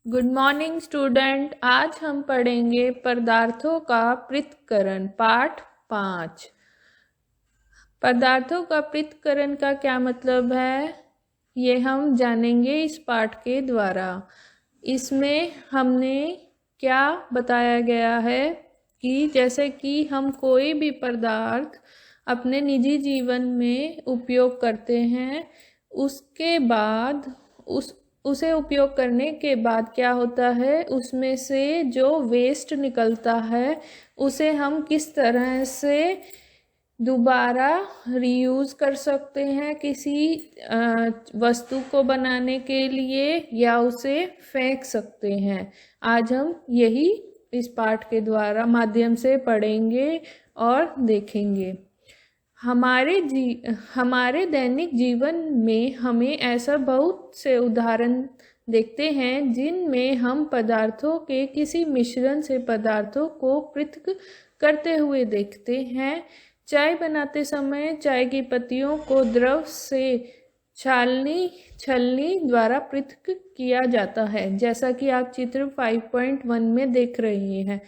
Good morning student. आज हम पढ़ेंगे पदार्थों का पृथक्करण पाठ 5। पदार्थों का पृथक्करण का क्या मतलब है, ये हम जानेंगे इस पाठ के द्वारा। इसमें हमने क्या बताया गया है कि जैसे कि हम कोई भी पदार्थ अपने निजी जीवन में उपयोग करते हैं, उसके बाद उसे उपयोग करने के बाद क्या होता है, उसमें से जो वेस्ट निकलता है उसे हम किस तरह से दोबारा रीयूज़ कर सकते हैं किसी वस्तु को बनाने के लिए, या उसे फेंक सकते हैं। आज हम यही इस पाठ के द्वारा माध्यम से पढ़ेंगे और देखेंगे। हमारे दैनिक जीवन में हमें ऐसा बहुत से उदाहरण देखते हैं जिनमें हम पदार्थों के किसी मिश्रण से पदार्थों को पृथक करते हुए देखते हैं। चाय बनाते समय चाय की पत्तियों को द्रव से छलनी द्वारा पृथक किया जाता है, जैसा कि आप चित्र 5.1 में देख रहे हैं।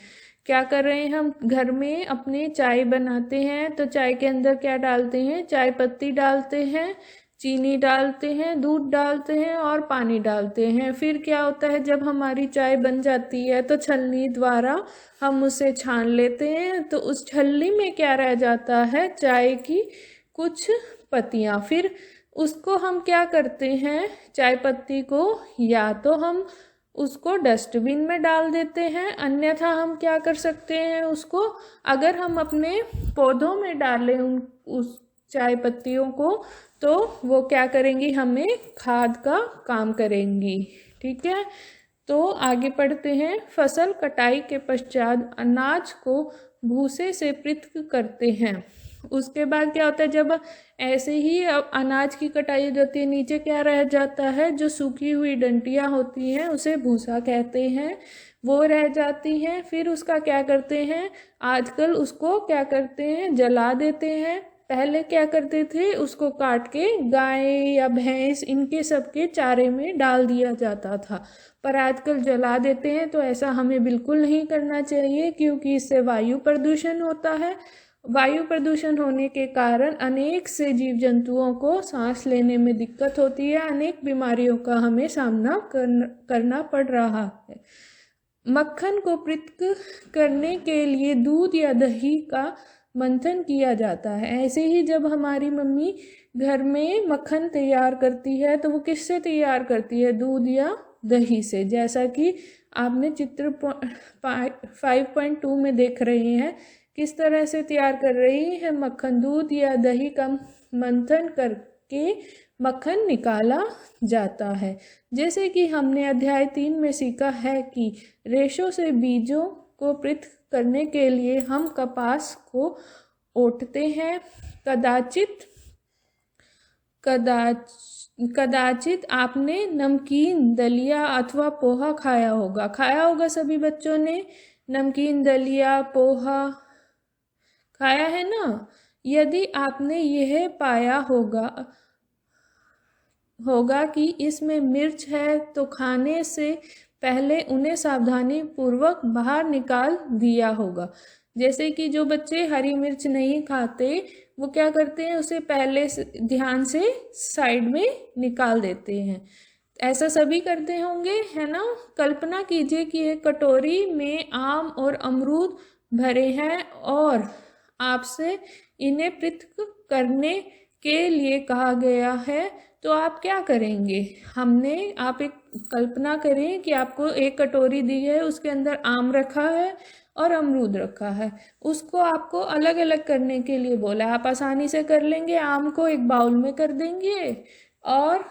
क्या कर रहे हैं, हम घर में अपने चाय बनाते हैं तो चाय के अंदर क्या डालते हैं, चाय पत्ती डालते हैं, चीनी डालते हैं, दूध डालते हैं और पानी डालते हैं। फिर क्या होता है, जब हमारी चाय बन जाती है तो छलनी द्वारा हम उसे छान लेते हैं, तो उस छलनी में क्या रह जाता है, चाय की कुछ पत्तियाँ। फिर उसको हम क्या करते हैं, चाय पत्ती को या तो हम उसको डस्टबिन में डाल देते हैं, अन्यथा हम क्या कर सकते हैं, उसको अगर हम अपने पौधों में डालें उस चाय पत्तियों को, तो वो क्या करेंगी, हमें खाद का काम करेंगी। ठीक है, तो आगे पढ़ते हैं। फसल कटाई के पश्चात अनाज को भूसे से पृथक करते हैं। उसके बाद क्या होता है, जब ऐसे ही अनाज की कटाई हो जाती है, नीचे क्या रह जाता है, जो सूखी हुई डंटियां होती हैं उसे भूसा कहते हैं, वो रह जाती हैं। फिर उसका क्या करते हैं, आजकल उसको क्या करते हैं, जला देते हैं। पहले क्या करते थे, उसको काट के गाय या भैंस इनके सबके चारे में डाल दिया जाता था, पर आजकल जला देते हैं। तो ऐसा हमें बिल्कुल नहीं करना चाहिए, क्योंकि इससे वायु प्रदूषण होता है। वायु प्रदूषण होने के कारण अनेक से जीव जंतुओं को सांस लेने में दिक्कत होती है, अनेक बीमारियों का हमें सामना करना पड़ रहा है। मक्खन को पृथक करने के लिए दूध या दही का मंथन किया जाता है। ऐसे ही जब हमारी मम्मी घर में मक्खन तैयार करती है तो वो किससे तैयार करती है, दूध या दही से, जैसा कि आपने चित्र 5.2 में देख रहे हैं। किस तरह से तैयार कर रही है मक्खन, दूध या दही का मंथन करके मक्खन निकाला जाता है। जैसे कि हमने अध्याय 3 में सीखा है कि रेशों से बीजों को पृथक करने के लिए हम कपास को ओटते हैं। कदाचित आपने नमकीन दलिया अथवा पोहा खाया होगा सभी बच्चों ने नमकीन दलिया पोहा खाया है ना। यदि आपने यह पाया होगा कि इसमें मिर्च है, तो खाने से पहले उन्हें सावधानी पूर्वक बाहर निकाल दिया होगा। जैसे कि जो बच्चे हरी मिर्च नहीं खाते, वो क्या करते हैं, उसे पहले ध्यान से साइड में निकाल देते हैं। ऐसा सभी करते होंगे, है ना। कल्पना कीजिए कि एक कटोरी में आम और अमरूद भरे हैं और आपसे इन्हें पृथक करने के लिए कहा गया है, तो आप क्या करेंगे। आप एक कल्पना करें कि आपको एक कटोरी दी है, उसके अंदर आम रखा है और अमरूद रखा है। उसको आपको अलग अलग करने के लिए बोला है। आप आसानी से कर लेंगे, आम को एक बाउल में कर देंगे और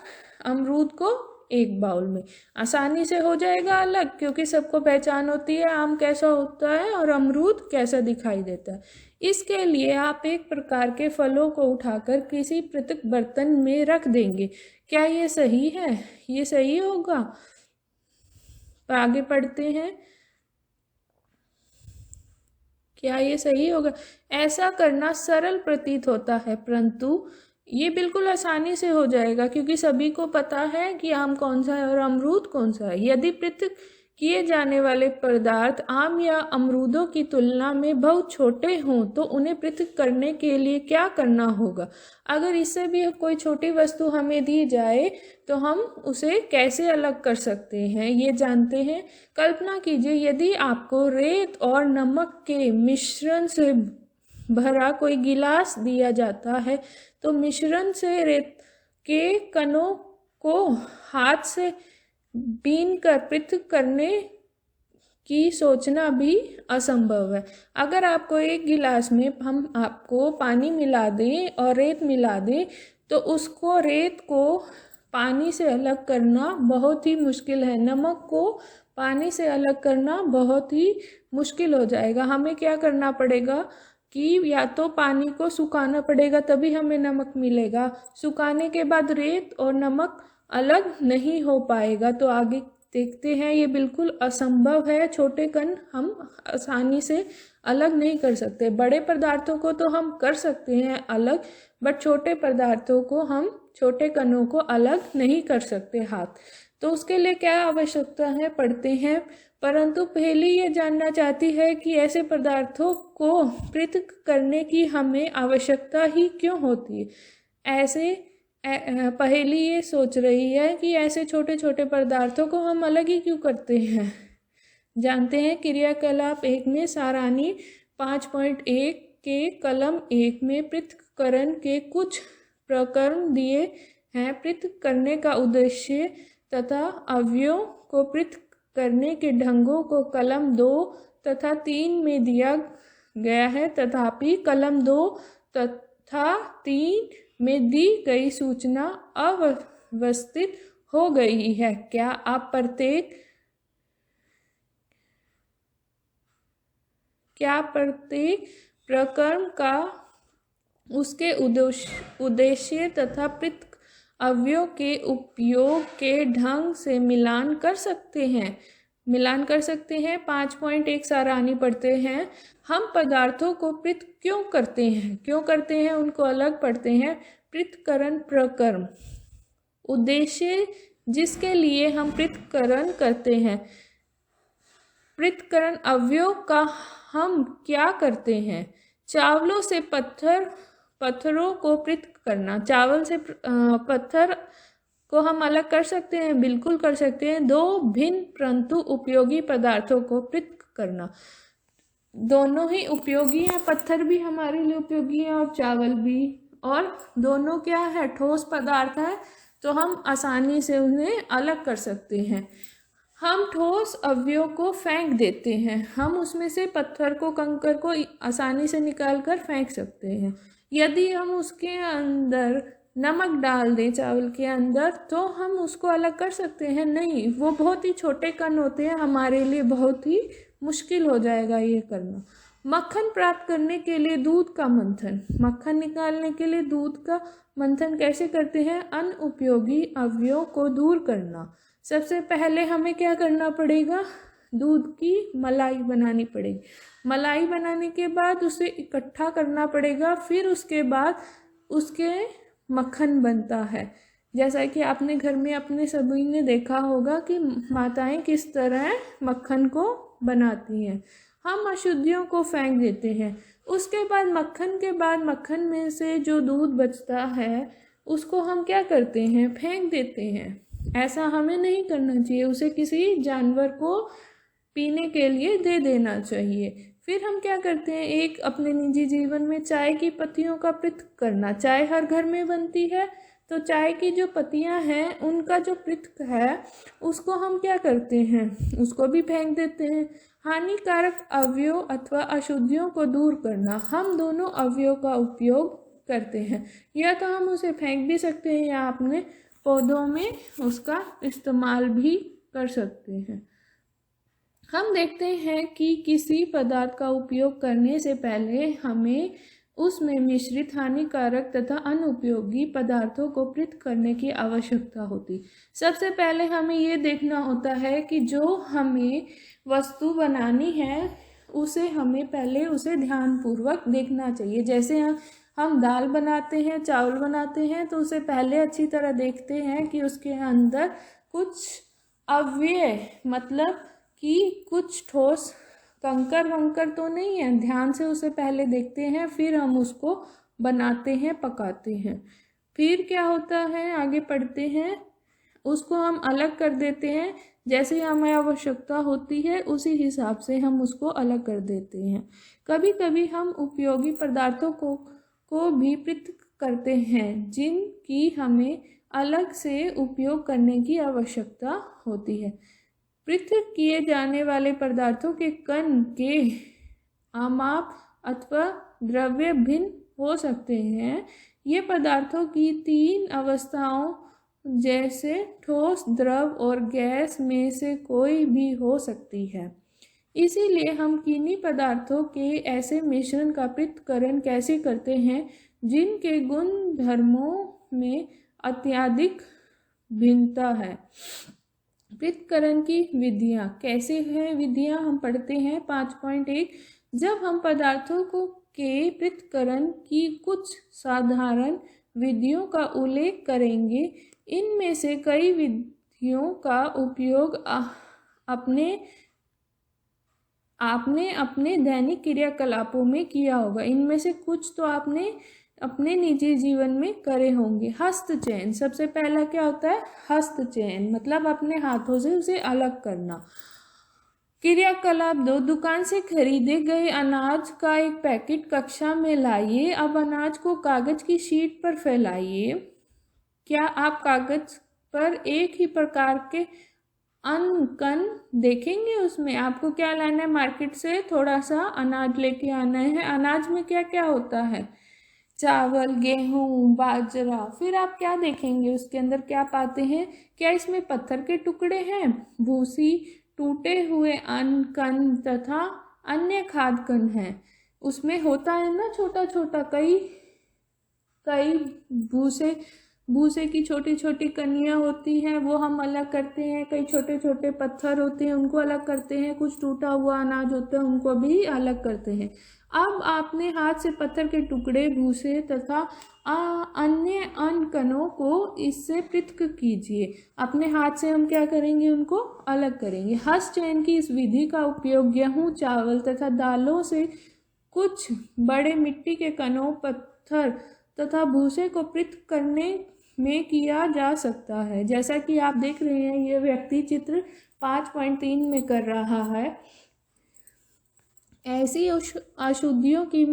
अमरूद को एक बाउल में, आसानी से हो जाएगा अलग, क्योंकि सबको पहचान होती है आम कैसा होता है और अमरूद कैसा दिखाई देता है। इसके लिए आप एक प्रकार के फलों को उठाकर किसी पृथक बर्तन में रख देंगे। क्या ये सही है, ये सही होगा। आगे पढ़ते हैं, क्या ये सही होगा। ऐसा करना सरल प्रतीत होता है, परंतु ये बिल्कुल आसानी से हो जाएगा क्योंकि सभी को पता है कि आम कौन सा है और अमरूद कौन सा है। यदि पृथक किए जाने वाले पदार्थ आम या अमरूदों की तुलना में बहुत छोटे हों तो उन्हें पृथक करने के लिए क्या करना होगा। अगर इससे भी कोई छोटी वस्तु हमें दी जाए तो हम उसे कैसे अलग कर सकते हैं, ये जानते हैं। कल्पना कीजिए यदि आपको रेत और नमक के मिश्रण से भरा कोई गिलास दिया जाता है तो मिश्रण से रेत के कणों को हाथ से बीन कर पृथक करने की सोचना भी असंभव है। अगर आपको एक गिलास में हम आपको पानी मिला दें और रेत मिला दें तो उसको रेत को पानी से अलग करना बहुत ही मुश्किल है। नमक को पानी से अलग करना बहुत ही मुश्किल हो जाएगा। हमें क्या करना पड़ेगा कि या तो पानी को सुखाना पड़ेगा तभी हमें नमक मिलेगा। सुखाने के बाद रेत और नमक अलग नहीं हो पाएगा। तो आगे देखते हैं, ये बिल्कुल असंभव है। छोटे कण हम आसानी से अलग नहीं कर सकते। बड़े पदार्थों को तो हम कर सकते हैं अलग, बट छोटे पदार्थों को हम छोटे कणों को अलग नहीं कर सकते हाथ। तो उसके लिए क्या आवश्यकता है पढ़ते हैं। परंतु पहले ये जानना चाहती है कि ऐसे पदार्थों को पृथक करने की हमें आवश्यकता ही क्यों होती है। ऐसे पहेली ये सोच रही है कि ऐसे छोटे छोटे पदार्थों को हम अलग ही क्यों करते हैं। जानते हैं। क्रियाकलाप 1 में सारांश 5.1 के कलम 1 में पृथक्करण के कुछ प्रकरण दिए हैं। पृथक करने का उद्देश्य तथा अवयवों को पृथक करने के ढंगों को कलम 2 तथा 3 में दिया गया है। तथापि कलम 2 तथा 3 में दी गई सूचना अव्यवस्थित हो गई है। क्या आप प्रत्येक प्रकरण का उसके उद्देश्य तथा पृथक अवयवों के उपयोग के ढंग से मिलान कर सकते हैं। 5.1 सारांश पढ़ते हैं। हम पदार्थों को पृथक क्यों करते हैं उनको अलग पढ़ते हैं। पृथक्करण प्रकरण उद्देश्य जिसके लिए हम पृथक्करण करते हैं। पृथक्करण अवयव का हम क्या करते हैं। चावलों से पत्थरों को पृथक करना। चावल से पत्थर को हम अलग कर सकते हैं, बिल्कुल कर सकते हैं। 2 भिन्न परंतु उपयोगी पदार्थों को पृथक करना। दोनों ही उपयोगी हैं, पत्थर भी हमारे लिए उपयोगी है और चावल भी। और दोनों क्या है, ठोस पदार्थ है, तो हम आसानी से उन्हें अलग कर सकते हैं। हम ठोस अवयव को फेंक देते हैं। हम उसमें से पत्थर को, कंकड़ को आसानी से निकाल कर फेंक सकते हैं। यदि हम उसके अंदर नमक डाल दें चावल के अंदर तो हम उसको अलग कर सकते हैं? नहीं, वो बहुत ही छोटे कण होते हैं, हमारे लिए बहुत ही मुश्किल हो जाएगा ये करना। मक्खन प्राप्त करने के लिए दूध का मंथन। मक्खन निकालने के लिए दूध का मंथन कैसे करते हैं? अनुपयोगी अवयवों को दूर करना। सबसे पहले हमें क्या करना पड़ेगा? दूध की मलाई बनानी पड़ेगी। मलाई बनाने के बाद उसे इकट्ठा करना पड़ेगा, फिर उसके बाद उसके मक्खन बनता है। जैसा कि आपने घर में अपने सभी ने देखा होगा कि माताएं किस तरह मक्खन को बनाती हैं। हम अशुद्धियों को फेंक देते हैं। उसके बाद मक्खन में से जो दूध बचता है उसको हम क्या करते हैं? फेंक देते हैं। ऐसा हमें नहीं करना चाहिए, उसे किसी जानवर को पीने के लिए दे देना चाहिए। फिर हम क्या करते हैं? एक अपने निजी जीवन में चाय की पत्तियों का पृथक करना। चाय हर घर में बनती है, तो चाय की जो पत्तियां हैं उनका जो पृथक है उसको हम क्या करते हैं? उसको भी फेंक देते हैं। हानिकारक अवयव अथवा अशुद्धियों को दूर करना। हम दोनों अवयव का उपयोग करते हैं, या तो हम उसे फेंक भी सकते हैं या अपने पौधों में उसका इस्तेमाल भी कर सकते हैं। हम देखते हैं कि किसी पदार्थ का उपयोग करने से पहले हमें उसमें मिश्रित हानिकारक तथा अनुपयोगी पदार्थों को पृथक करने की आवश्यकता होती। सबसे पहले हमें ये देखना होता है कि जो हमें वस्तु बनानी है उसे हमें पहले उसे ध्यानपूर्वक देखना चाहिए। जैसे हम दाल बनाते हैं, चावल बनाते हैं, तो उसे पहले अच्छी तरह देखते हैं कि उसके अंदर कुछ अव्यय मतलब कि कुछ ठोस कंकर वंकर तो नहीं है, ध्यान से उसे पहले देखते हैं, फिर हम उसको बनाते हैं, पकाते हैं। फिर क्या होता है, आगे पढ़ते हैं, उसको हम अलग कर देते हैं, जैसे हमें आवश्यकता होती है उसी हिसाब से हम उसको अलग कर देते हैं। कभी कभी हम उपयोगी पदार्थों को भी पृथक करते हैं, जिनकी हमें अलग से उपयोग करने की आवश्यकता होती है। पृथक किए जाने वाले पदार्थों के कण के आमाप अथवा द्रव्य भिन्न हो सकते हैं। ये पदार्थों की 3 अवस्थाओं जैसे ठोस, द्रव और गैस में से कोई भी हो सकती है। इसीलिए हम किन्हीं पदार्थों के ऐसे मिश्रण का पृथक्करण कैसे करते हैं जिनके गुण धर्मों में अत्यधिक भिन्नता है। पृथक्करण की विधियाँ कैसे हैं? विधियाँ हम पढ़ते हैं 5.1। जब हम पदार्थों के पृथक्करण की कुछ साधारण विधियों का उल्लेख करेंगे। इनमें से कई विधियों का उपयोग आपने अपने दैनिक क्रियाकलापों में किया होगा। इनमें से कुछ तो आपने अपने निजी जीवन में करे होंगे। हस्तचयन, सबसे पहला क्या होता है? हस्तचयन मतलब अपने हाथों से उसे अलग करना। क्रियाकलाप 2, दुकान से खरीदे गए अनाज का एक पैकेट कक्षा में लाइए। अब अनाज को कागज की शीट पर फैलाइए। क्या आप कागज पर एक ही प्रकार के कण देखेंगे? उसमें आपको क्या लाना है? मार्केट से थोड़ा सा अनाज लेके आना है। अनाज में क्या क्या होता है? चावल, गेहूं, बाजरा। फिर आप क्या देखेंगे? उसके अंदर क्या पाते हैं? क्या इसमें पत्थर के टुकड़े हैं, भूसी, टूटे हुए अन्न कण तथा अन्य खाद्य कण हैं? उसमें होता है ना छोटा छोटा, कई भूसे की छोटी छोटी कनियाँ होती हैं, वो हम अलग करते हैं। कई छोटे छोटे पत्थर होते हैं, उनको अलग करते हैं। कुछ टूटा हुआ अनाज होता है, उनको भी अलग करते हैं। अब आपने हाथ से पत्थर के टुकड़े, भूसे तथा अन्य अन्न कणों को इससे पृथक कीजिए। अपने हाथ से हम क्या करेंगे? उनको अलग करेंगे। हस्तचयन की इस विधि का उपयोग गेहूं, चावल तथा दालों से कुछ बड़े मिट्टी के कणों, पत्थर तथा भूसे को पृथक करने में किया जा सकता है। जैसा कि आप देख रहे हैं, ये व्यक्ति चित्र 5.3 में कर रहा है। ऐसी अशुद्धियों की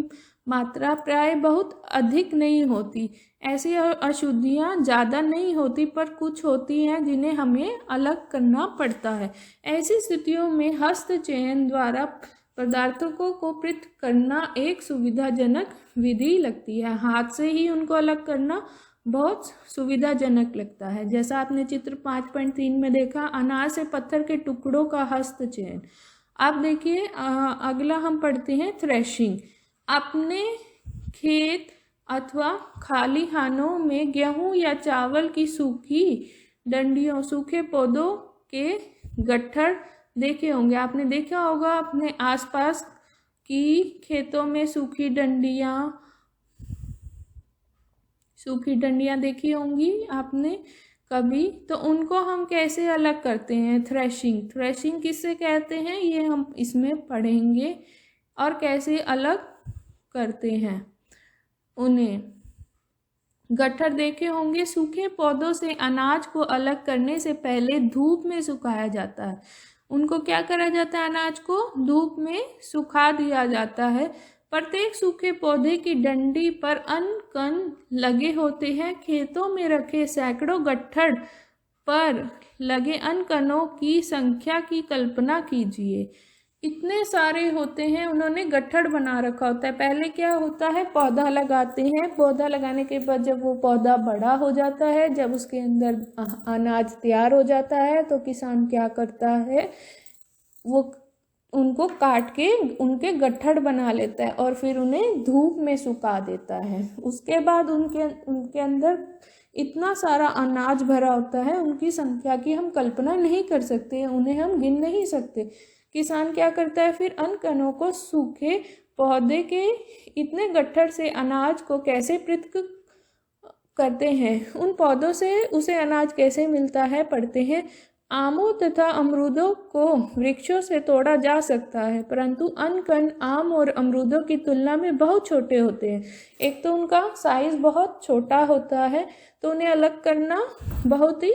मात्रा प्राय बहुत अधिक नहीं होती। ऐसी अशुद्धियाँ ज़्यादा नहीं होती, पर कुछ होती हैं जिन्हें हमें अलग करना पड़ता है। ऐसी स्थितियों में हस्तचयन द्वारा पदार्थों को पृथक करना एक सुविधाजनक विधि लगती है। हाथ से ही उनको अलग करना बहुत सुविधाजनक लगता है। जैसा आपने चित्र 5.3 में देखा, अनाज से पत्थर के टुकड़ों का हस्तचयन। अब देखिए अगला हम पढ़ते हैं थ्रेशिंग। अपने खेत अथवा खाली खानों में गेहूं या चावल की सूखी डंडियों, सूखे पौधों के गट्ठर देखे होंगे। आपने देखा होगा अपने आसपास की खेतों में सूखी डंडियां देखी होंगी आपने कभी। तो उनको हम कैसे अलग करते हैं? थ्रेशिंग किससे कहते हैं, ये हम इसमें पढ़ेंगे, और कैसे अलग करते हैं उन्हें। गट्ठर देखे होंगे। सूखे पौधों से अनाज को अलग करने से पहले धूप में सुखाया जाता है। उनको क्या करा जाता है? अनाज को धूप में सुखा दिया जाता है। प्रत्येक सूखे पौधे की डंडी पर अन्न कण लगे होते हैं। खेतों में रखे सैकड़ों गट्ठर पर लगे अन्न कणों की संख्या की कल्पना कीजिए। इतने सारे होते हैं, उन्होंने गट्ठर बना रखा होता है। पहले क्या होता है? पौधा लगाते हैं। पौधा लगाने के बाद जब वो पौधा बड़ा हो जाता है, जब उसके अंदर अनाज तैयार हो जाता है, तो किसान क्या करता है? वो उनको काट के उनके गट्ठर बना लेता है और फिर उन्हें धूप में सुखा देता है। उसके बाद उनके अंदर इतना सारा अनाज भरा होता है, उनकी संख्या की हम कल्पना नहीं कर सकते, उन्हें हम गिन नहीं सकते। किसान क्या करता है? फिर अन्न कणों को सूखे पौधे के इतने गट्ठर से अनाज को कैसे पृथक करते हैं, उन पौधों से उसे अनाज कैसे मिलता है, पढ़ते हैं। आमों तथा अमरूदों को वृक्षों से तोड़ा जा सकता है, परंतु अनकन आम और अमरूदों की तुलना में बहुत छोटे होते हैं। एक तो उनका साइज बहुत छोटा होता है, तो उन्हें अलग करना बहुत ही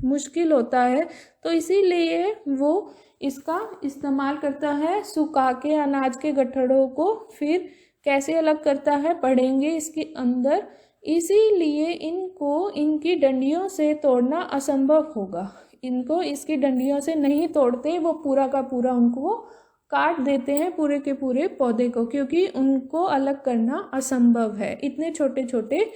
मुश्किल होता है, तो इसीलिए वो इसका इस्तेमाल करता है सुखा के अनाज के गट्ठरों को। फिर कैसे अलग करता है पढ़ेंगे इसके अंदर। इसीलिए इनको इनकी डंडियों से तोड़ना असंभव होगा। इनको इसकी डंडियों से नहीं तोड़ते, वो पूरा का पूरा उनको काट देते हैं, पूरे के पूरे पौधे को, क्योंकि उनको अलग करना असंभव है इतने छोटे छोटे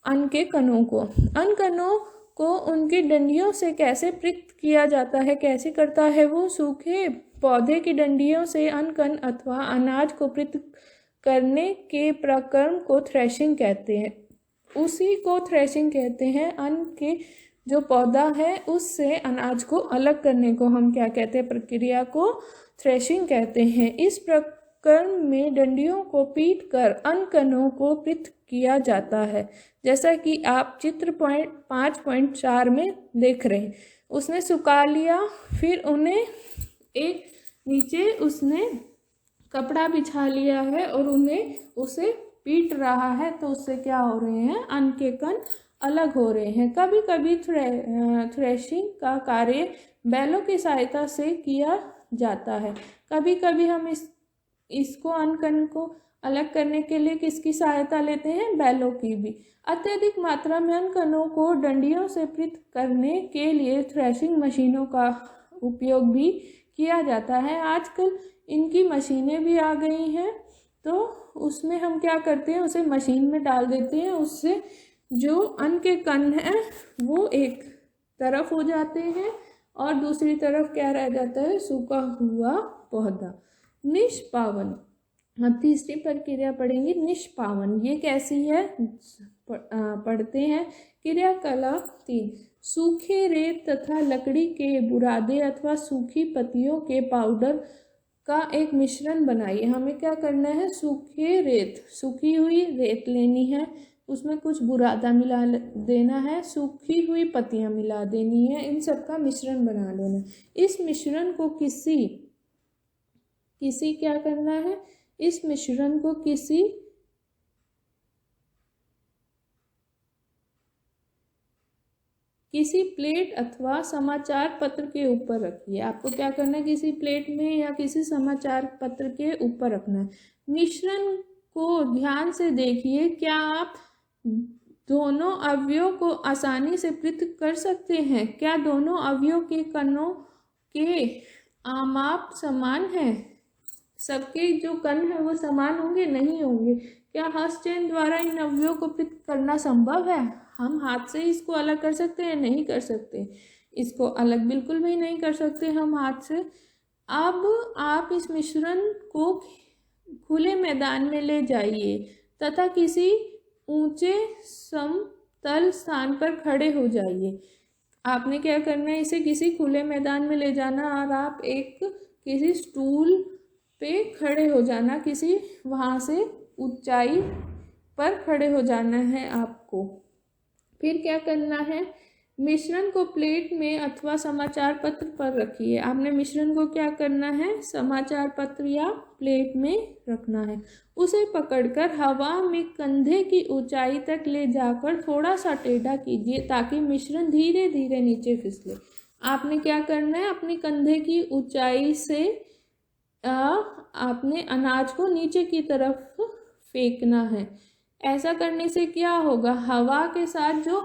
अन्न के कणों को। अन्न कणों को उनकी डंडियों से कैसे पृथक किया जाता है, कैसे करता है वो? सूखे पौधे की डंडियों से अन्न कण अथवा अनाज को पृथक करने के प्रक्रम को थ्रेशिंग कहते हैं। उसी को थ्रेशिंग कहते हैं। अन्न के जो पौधा है उससे अनाज को अलग करने को हम क्या कहते हैं? प्रक्रिया को थ्रेशिंग कहते हैं। इस प्रक्रम में डंडियों को पीट कर अन्न कणों को पृथक किया जाता है, जैसा कि आप चित्र 5.4 में देख रहे हैं। उसने सुखा लिया, फिर उन्हें एक नीचे उसने कपड़ा बिछा लिया है और उन्हें उसे पीट रहा है, तो उससे क्या हो रहे हैं? अन्न के कण अलग हो रहे हैं। कभी कभी थ्रेशिंग का कार्य बैलों की सहायता से किया जाता है। कभी कभी हम इसको अन्न कण को अलग करने के लिए किसकी सहायता लेते हैं? बैलों की भी। अत्यधिक मात्रा में अन्न कणों को डंडियों से पृथक करने के लिए थ्रेशिंग मशीनों का उपयोग भी किया जाता है। आजकल इनकी मशीनें भी आ गई हैं, तो उसमें हम क्या करते हैं? उसे मशीन में डाल देते हैं। उससे जो अन्न के कण हैं वो एक तरफ हो जाते हैं और दूसरी तरफ क्या रह जाता है? सूखा हुआ पौधा। निष्पावन, अब तीसरी प्रक्रिया पढ़ेंगे, निष्पावन। ये कैसी है? पढ़ते हैं। क्रियाकला 3, सूखे रेत तथा लकड़ी के बुरादे अथवा सूखी पत्तियों के पाउडर का एक मिश्रण बनाइए। हमें क्या करना है? सूखे रेत, सूखी हुई रेत लेनी है, उसमें कुछ बुरादा मिला देना है, सूखी हुई पत्तियां मिला देनी है, इन सब का मिश्रण बना लेना है। इस मिश्रण को किसी क्या करना है? इस मिश्रण को किसी प्लेट अथवा समाचार पत्र के ऊपर रखिए। आपको क्या करना है? किसी प्लेट में या किसी समाचार पत्र के ऊपर रखना है। मिश्रण को ध्यान से देखिए। क्या आप दोनों अवयवों को आसानी से पृथक कर सकते हैं? क्या दोनों अवयवों के कणों के आमाप समान है? सबके जो कण है वो समान होंगे? नहीं होंगे। क्या हस्तचयन द्वारा इन अवयवों को पृथक करना संभव है? हम हाथ से इसको अलग कर सकते हैं? नहीं कर सकते। इसको अलग बिल्कुल भी नहीं कर सकते हम हाथ से। अब आप इस मिश्रण को खुले मैदान में ले जाइए तथा किसी ऊंचे समतल स्थान पर खड़े हो जाइए। आपने क्या करना है? इसे किसी खुले मैदान में ले जाना और आप किसी स्टूल पे खड़े हो जाना, किसी वहाँ से ऊंचाई पर खड़े हो जाना है आपको। फिर क्या करना है? मिश्रण को प्लेट में अथवा समाचार पत्र पर रखिए। आपने मिश्रण को क्या करना है? समाचार पत्र या प्लेट में रखना है। उसे पकड़कर हवा में कंधे की ऊंचाई तक ले जाकर थोड़ा सा टेढ़ा कीजिए ताकि मिश्रण धीरे धीरे नीचे फिसले। आपने क्या करना है? अपनी कंधे की ऊंचाई से आपने अनाज को नीचे की तरफ फेंकना है। ऐसा करने से क्या होगा? हवा के साथ जो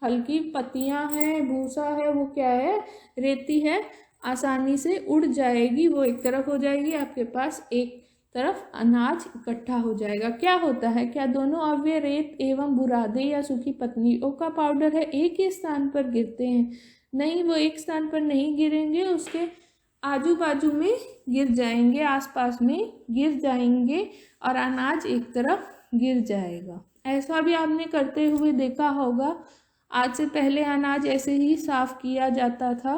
हल्की पत्तियां हैं, भूसा है, वो क्या है? रेती है, आसानी से उड़ जाएगी, वो एक तरफ हो जाएगी, आपके पास एक तरफ अनाज इकट्ठा हो जाएगा। क्या होता है? क्या दोनों अवयव रेत एवं बुरादे या सूखी पत्तियों का पाउडर है एक ही स्थान पर गिरते हैं? नहीं, वो एक स्थान पर नहीं गिरेंगे, उसके आजू बाजू में गिर जाएंगे, आसपास में गिर जाएंगे और अनाज एक तरफ गिर जाएगा। ऐसा भी आपने करते हुए देखा होगा। आज से पहले अनाज ऐसे ही साफ किया जाता था,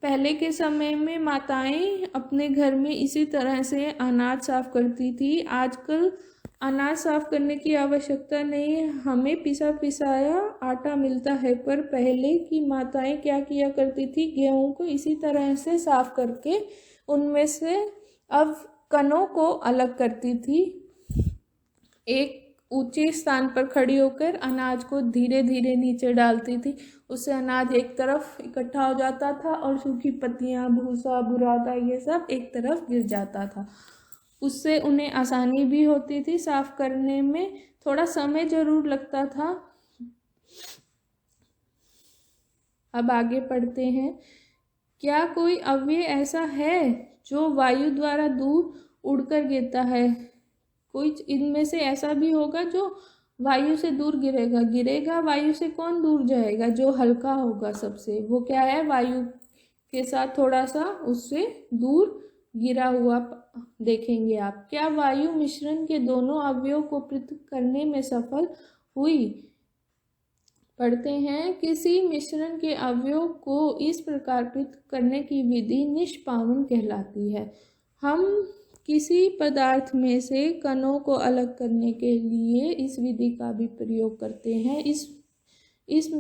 पहले के समय में माताएं अपने घर में इसी तरह से अनाज साफ करती थी। आजकल अनाज साफ करने की आवश्यकता नहीं है, हमें पिसा पिसाया आटा मिलता है। पर पहले की माताएं क्या किया करती थी, गेहूं को इसी तरह से साफ करके उनमें से अब कणों को अलग करती थी। एक ऊंचे स्थान पर खड़ी होकर अनाज को धीरे धीरे नीचे डालती थी, उससे अनाज एक तरफ इकट्ठा हो जाता था और सूखी पत्तियां, भूसा, बुरादा ये सब एक तरफ गिर जाता था। उससे उन्हें आसानी भी होती थी साफ करने में, थोड़ा समय जरूर लगता था। अब आगे पढ़ते हैं। क्या कोई अव्यय ऐसा है जो वायु द्वारा दूर उड़कर गिरता है? कोई इनमें से ऐसा भी होगा जो वायु से दूर गिरेगा। वायु से कौन दूर जाएगा? जो हल्का होगा सबसे, वो क्या है, वायु के साथ थोड़ा सा उससे दूर गिरा हुआ देखेंगे आप। क्या वायु मिश्रण के दोनों अवयवों को पृथक करने में सफल हुई? पढ़ते हैं। किसी मिश्रण के अवयव को इस प्रकार पृथक करने की विधि निष्पावन कहलाती है। हम किसी पदार्थ में से कणों को अलग करने के लिए इस विधि का भी प्रयोग करते हैं। इस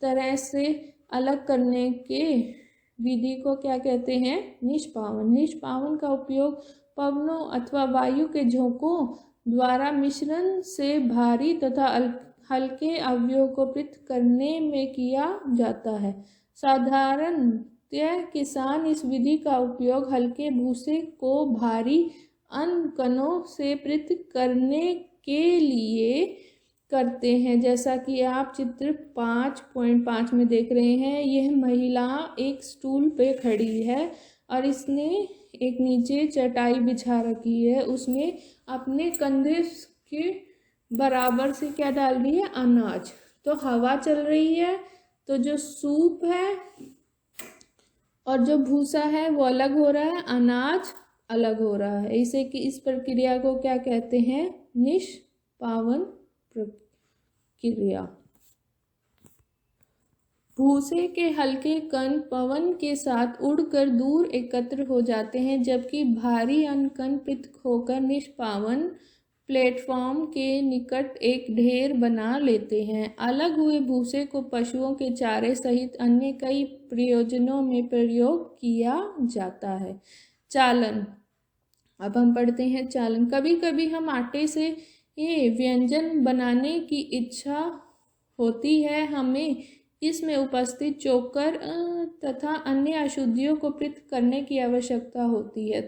तरह से अलग करने के विधि को क्या कहते हैं? निष्पावन। निष्पावन का उपयोग पवनों अथवा वायु के झोंकों द्वारा मिश्रण से भारी तथा हल्के अवयवों को पृथक करने में किया जाता है। साधारणतः किसान इस विधि का उपयोग हल्के भूसे को भारी अन्य कणों से पृथक करने के लिए करते हैं। जैसा कि आप चित्र 5.5 में देख रहे हैं, यह महिला एक स्टूल पे खड़ी है और इसने एक नीचे चटाई बिछा रखी है, उसमें अपने कंधे के बराबर से क्या डाल रही है? अनाज। तो हवा चल रही है, तो जो सूप है और जो भूसा है वो अलग हो रहा है, अनाज अलग हो रहा है। इसे कि इस प्रक्रिया को क्या कहते हैं? निष्पावन प्रक्रिया। भूसे के हल्के कण पवन के साथ उड़कर दूर एकत्र हो जाते हैं, जबकि भारी अन्य कण पृथक होकर निष्पावन प्लेटफॉर्म के निकट एक ढेर बना लेते हैं। अलग हुए भूसे को पशुओं के चारे सहित अन्य कई प्रयोजनों में प्रयोग किया जाता है। चालन। अब हम पढ़ते हैं चालन। कभी कभी हम आटे से ये व्यंजन बनाने की इच्छा होती है, हमें इसमें उपस्थित चोकर तथा अन्य अशुद्धियों को पृथक करने की आवश्यकता होती है।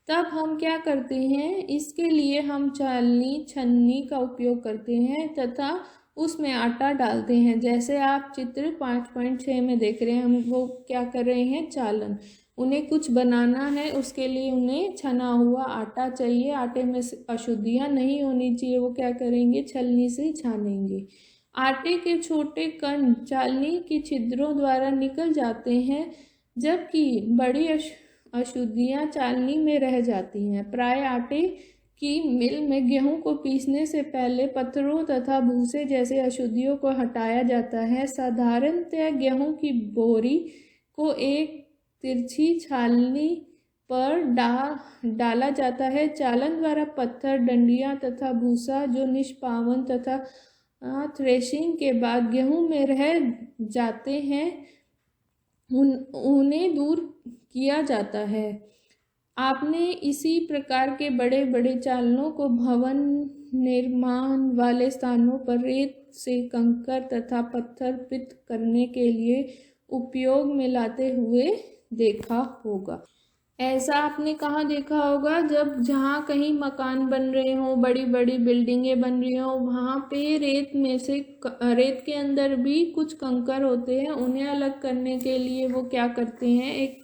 तब हम क्या करते हैं? इसके लिए हम चालनी छन्नी का उपयोग करते हैं तथा उसमें आटा डालते हैं। जैसे आप चित्र 5.6 में देख रहे हैं, हम वो क्या कर रहे हैं? चालन। उन्हें कुछ बनाना है, उसके लिए उन्हें छना हुआ आटा चाहिए। आटे में अशुद्धियाँ नहीं होनी चाहिए, वो क्या करेंगे? छलनी से छानेंगे। आटे के छोटे कण चालनी के छिद्रों द्वारा निकल जाते हैं, जबकि बड़ी अशुद्धियाँ चालनी में रह जाती हैं। प्राय आटे की मिल में गेहूं को पीसने से पहले पत्थरों तथा भूसे जैसे अशुद्धियों को हटाया जाता है। साधारणतः गेहूं की बोरी को एक तिरछी छालनी पर डाला जाता है। चालन द्वारा पत्थर, डंडियां तथा भूसा जो निष्पावन तथा थ्रेशिंग के बाद गेहूं में रह जाते हैं, उन्हें दूर किया जाता है। आपने इसी प्रकार के बड़े बड़े चालनों को भवन निर्माण वाले स्थानों पर रेत से कंकड़ तथा पत्थर पृथक करने के लिए उपयोग में लाते हुए देखा होगा। ऐसा आपने कहाँ देखा होगा? जब जहाँ कहीं मकान बन रहे हों, बड़ी बड़ी बिल्डिंगें बन रही हों, वहाँ पे रेत में से रेत के अंदर भी कुछ कंकड़ होते हैं, उन्हें अलग करने के लिए वो क्या करते हैं? एक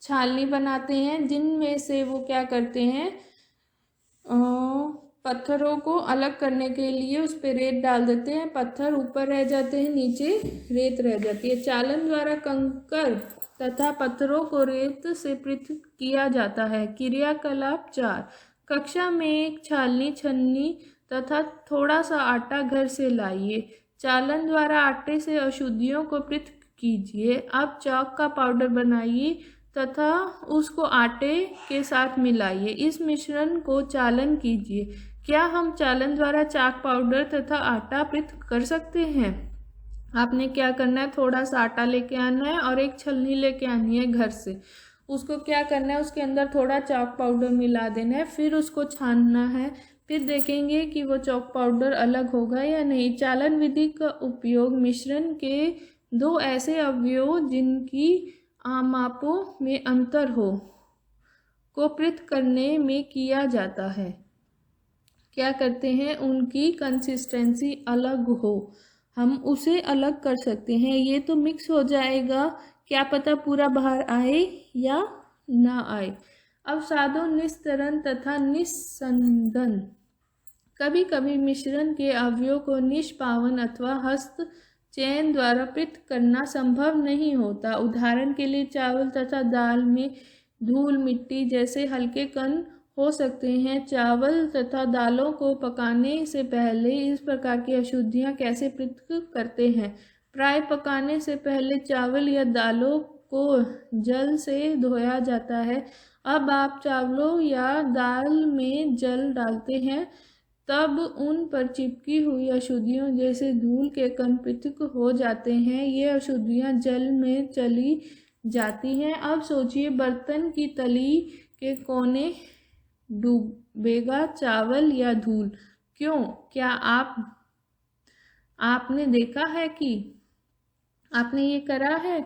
छालनी बनाते हैं, जिनमें से वो क्या करते हैं? पत्थरों को अलग करने के लिए उस पर रेत डाल देते हैं। पत्थर ऊपर रह जाते हैं, नीचे रेत रह जाती है। चालन द्वारा कंकड़ तथा पत्थरों को रेत से पृथक किया जाता है। क्रियाकलाप 4। कक्षा में एक छालनी, छन्नी तथा थोड़ा सा आटा घर से लाइए। चालन द्वारा आटे से अशुद्धियों को पृथक कीजिए। अब चॉक का पाउडर बनाइए तथा उसको आटे के साथ मिलाइए। इस मिश्रण को चालन कीजिए। क्या हम चालन द्वारा चाक पाउडर तथा आटा पृथक कर सकते हैं? आपने क्या करना है, थोड़ा सा आटा लेके आना है और एक छलनी लेके आनी है घर से। उसको क्या करना है, उसके अंदर थोड़ा चाक पाउडर मिला देना है, फिर उसको छानना है। फिर देखेंगे कि वो चॉक पाउडर अलग होगा या नहीं। चालन विधि का उपयोग मिश्रण के दो ऐसे अवयवों जिनकी मापों में अंतर हो को पृथक करने में किया जाता है। क्या करते हैं, उनकी कंसिस्टेंसी अलग हो, हम उसे अलग कर सकते हैं। ये तो मिक्स हो जाएगा, क्या पता पूरा बाहर आए या ना आए। अवसादों, निस्तरण तथा निस्संदन। कभी कभी मिश्रण के अवयवों को निष्पावन अथवा हस्त चयन द्वारा पृथक करना संभव नहीं होता। उदाहरण के लिए चावल तथा दाल में धूल, मिट्टी जैसे हल्के कण हो सकते हैं। चावल तथा दालों को पकाने से पहले इस प्रकार की अशुद्धियां कैसे पृथक करते हैं? प्राय पकाने से पहले चावल या दालों को जल से धोया जाता है। अब आप चावलों या दाल में जल डालते हैं, तब उन पर चिपकी हुई अशुद्धियों जैसे धूल के कण पृथक हो जाते हैं। ये अशुद्धियां जल में चली जाती हैं। अब सोचिए, बर्तन की तली के कोने डूबेगा चावल या धूल? क्यों? क्या आपने देखा है कि आपने ये करा है?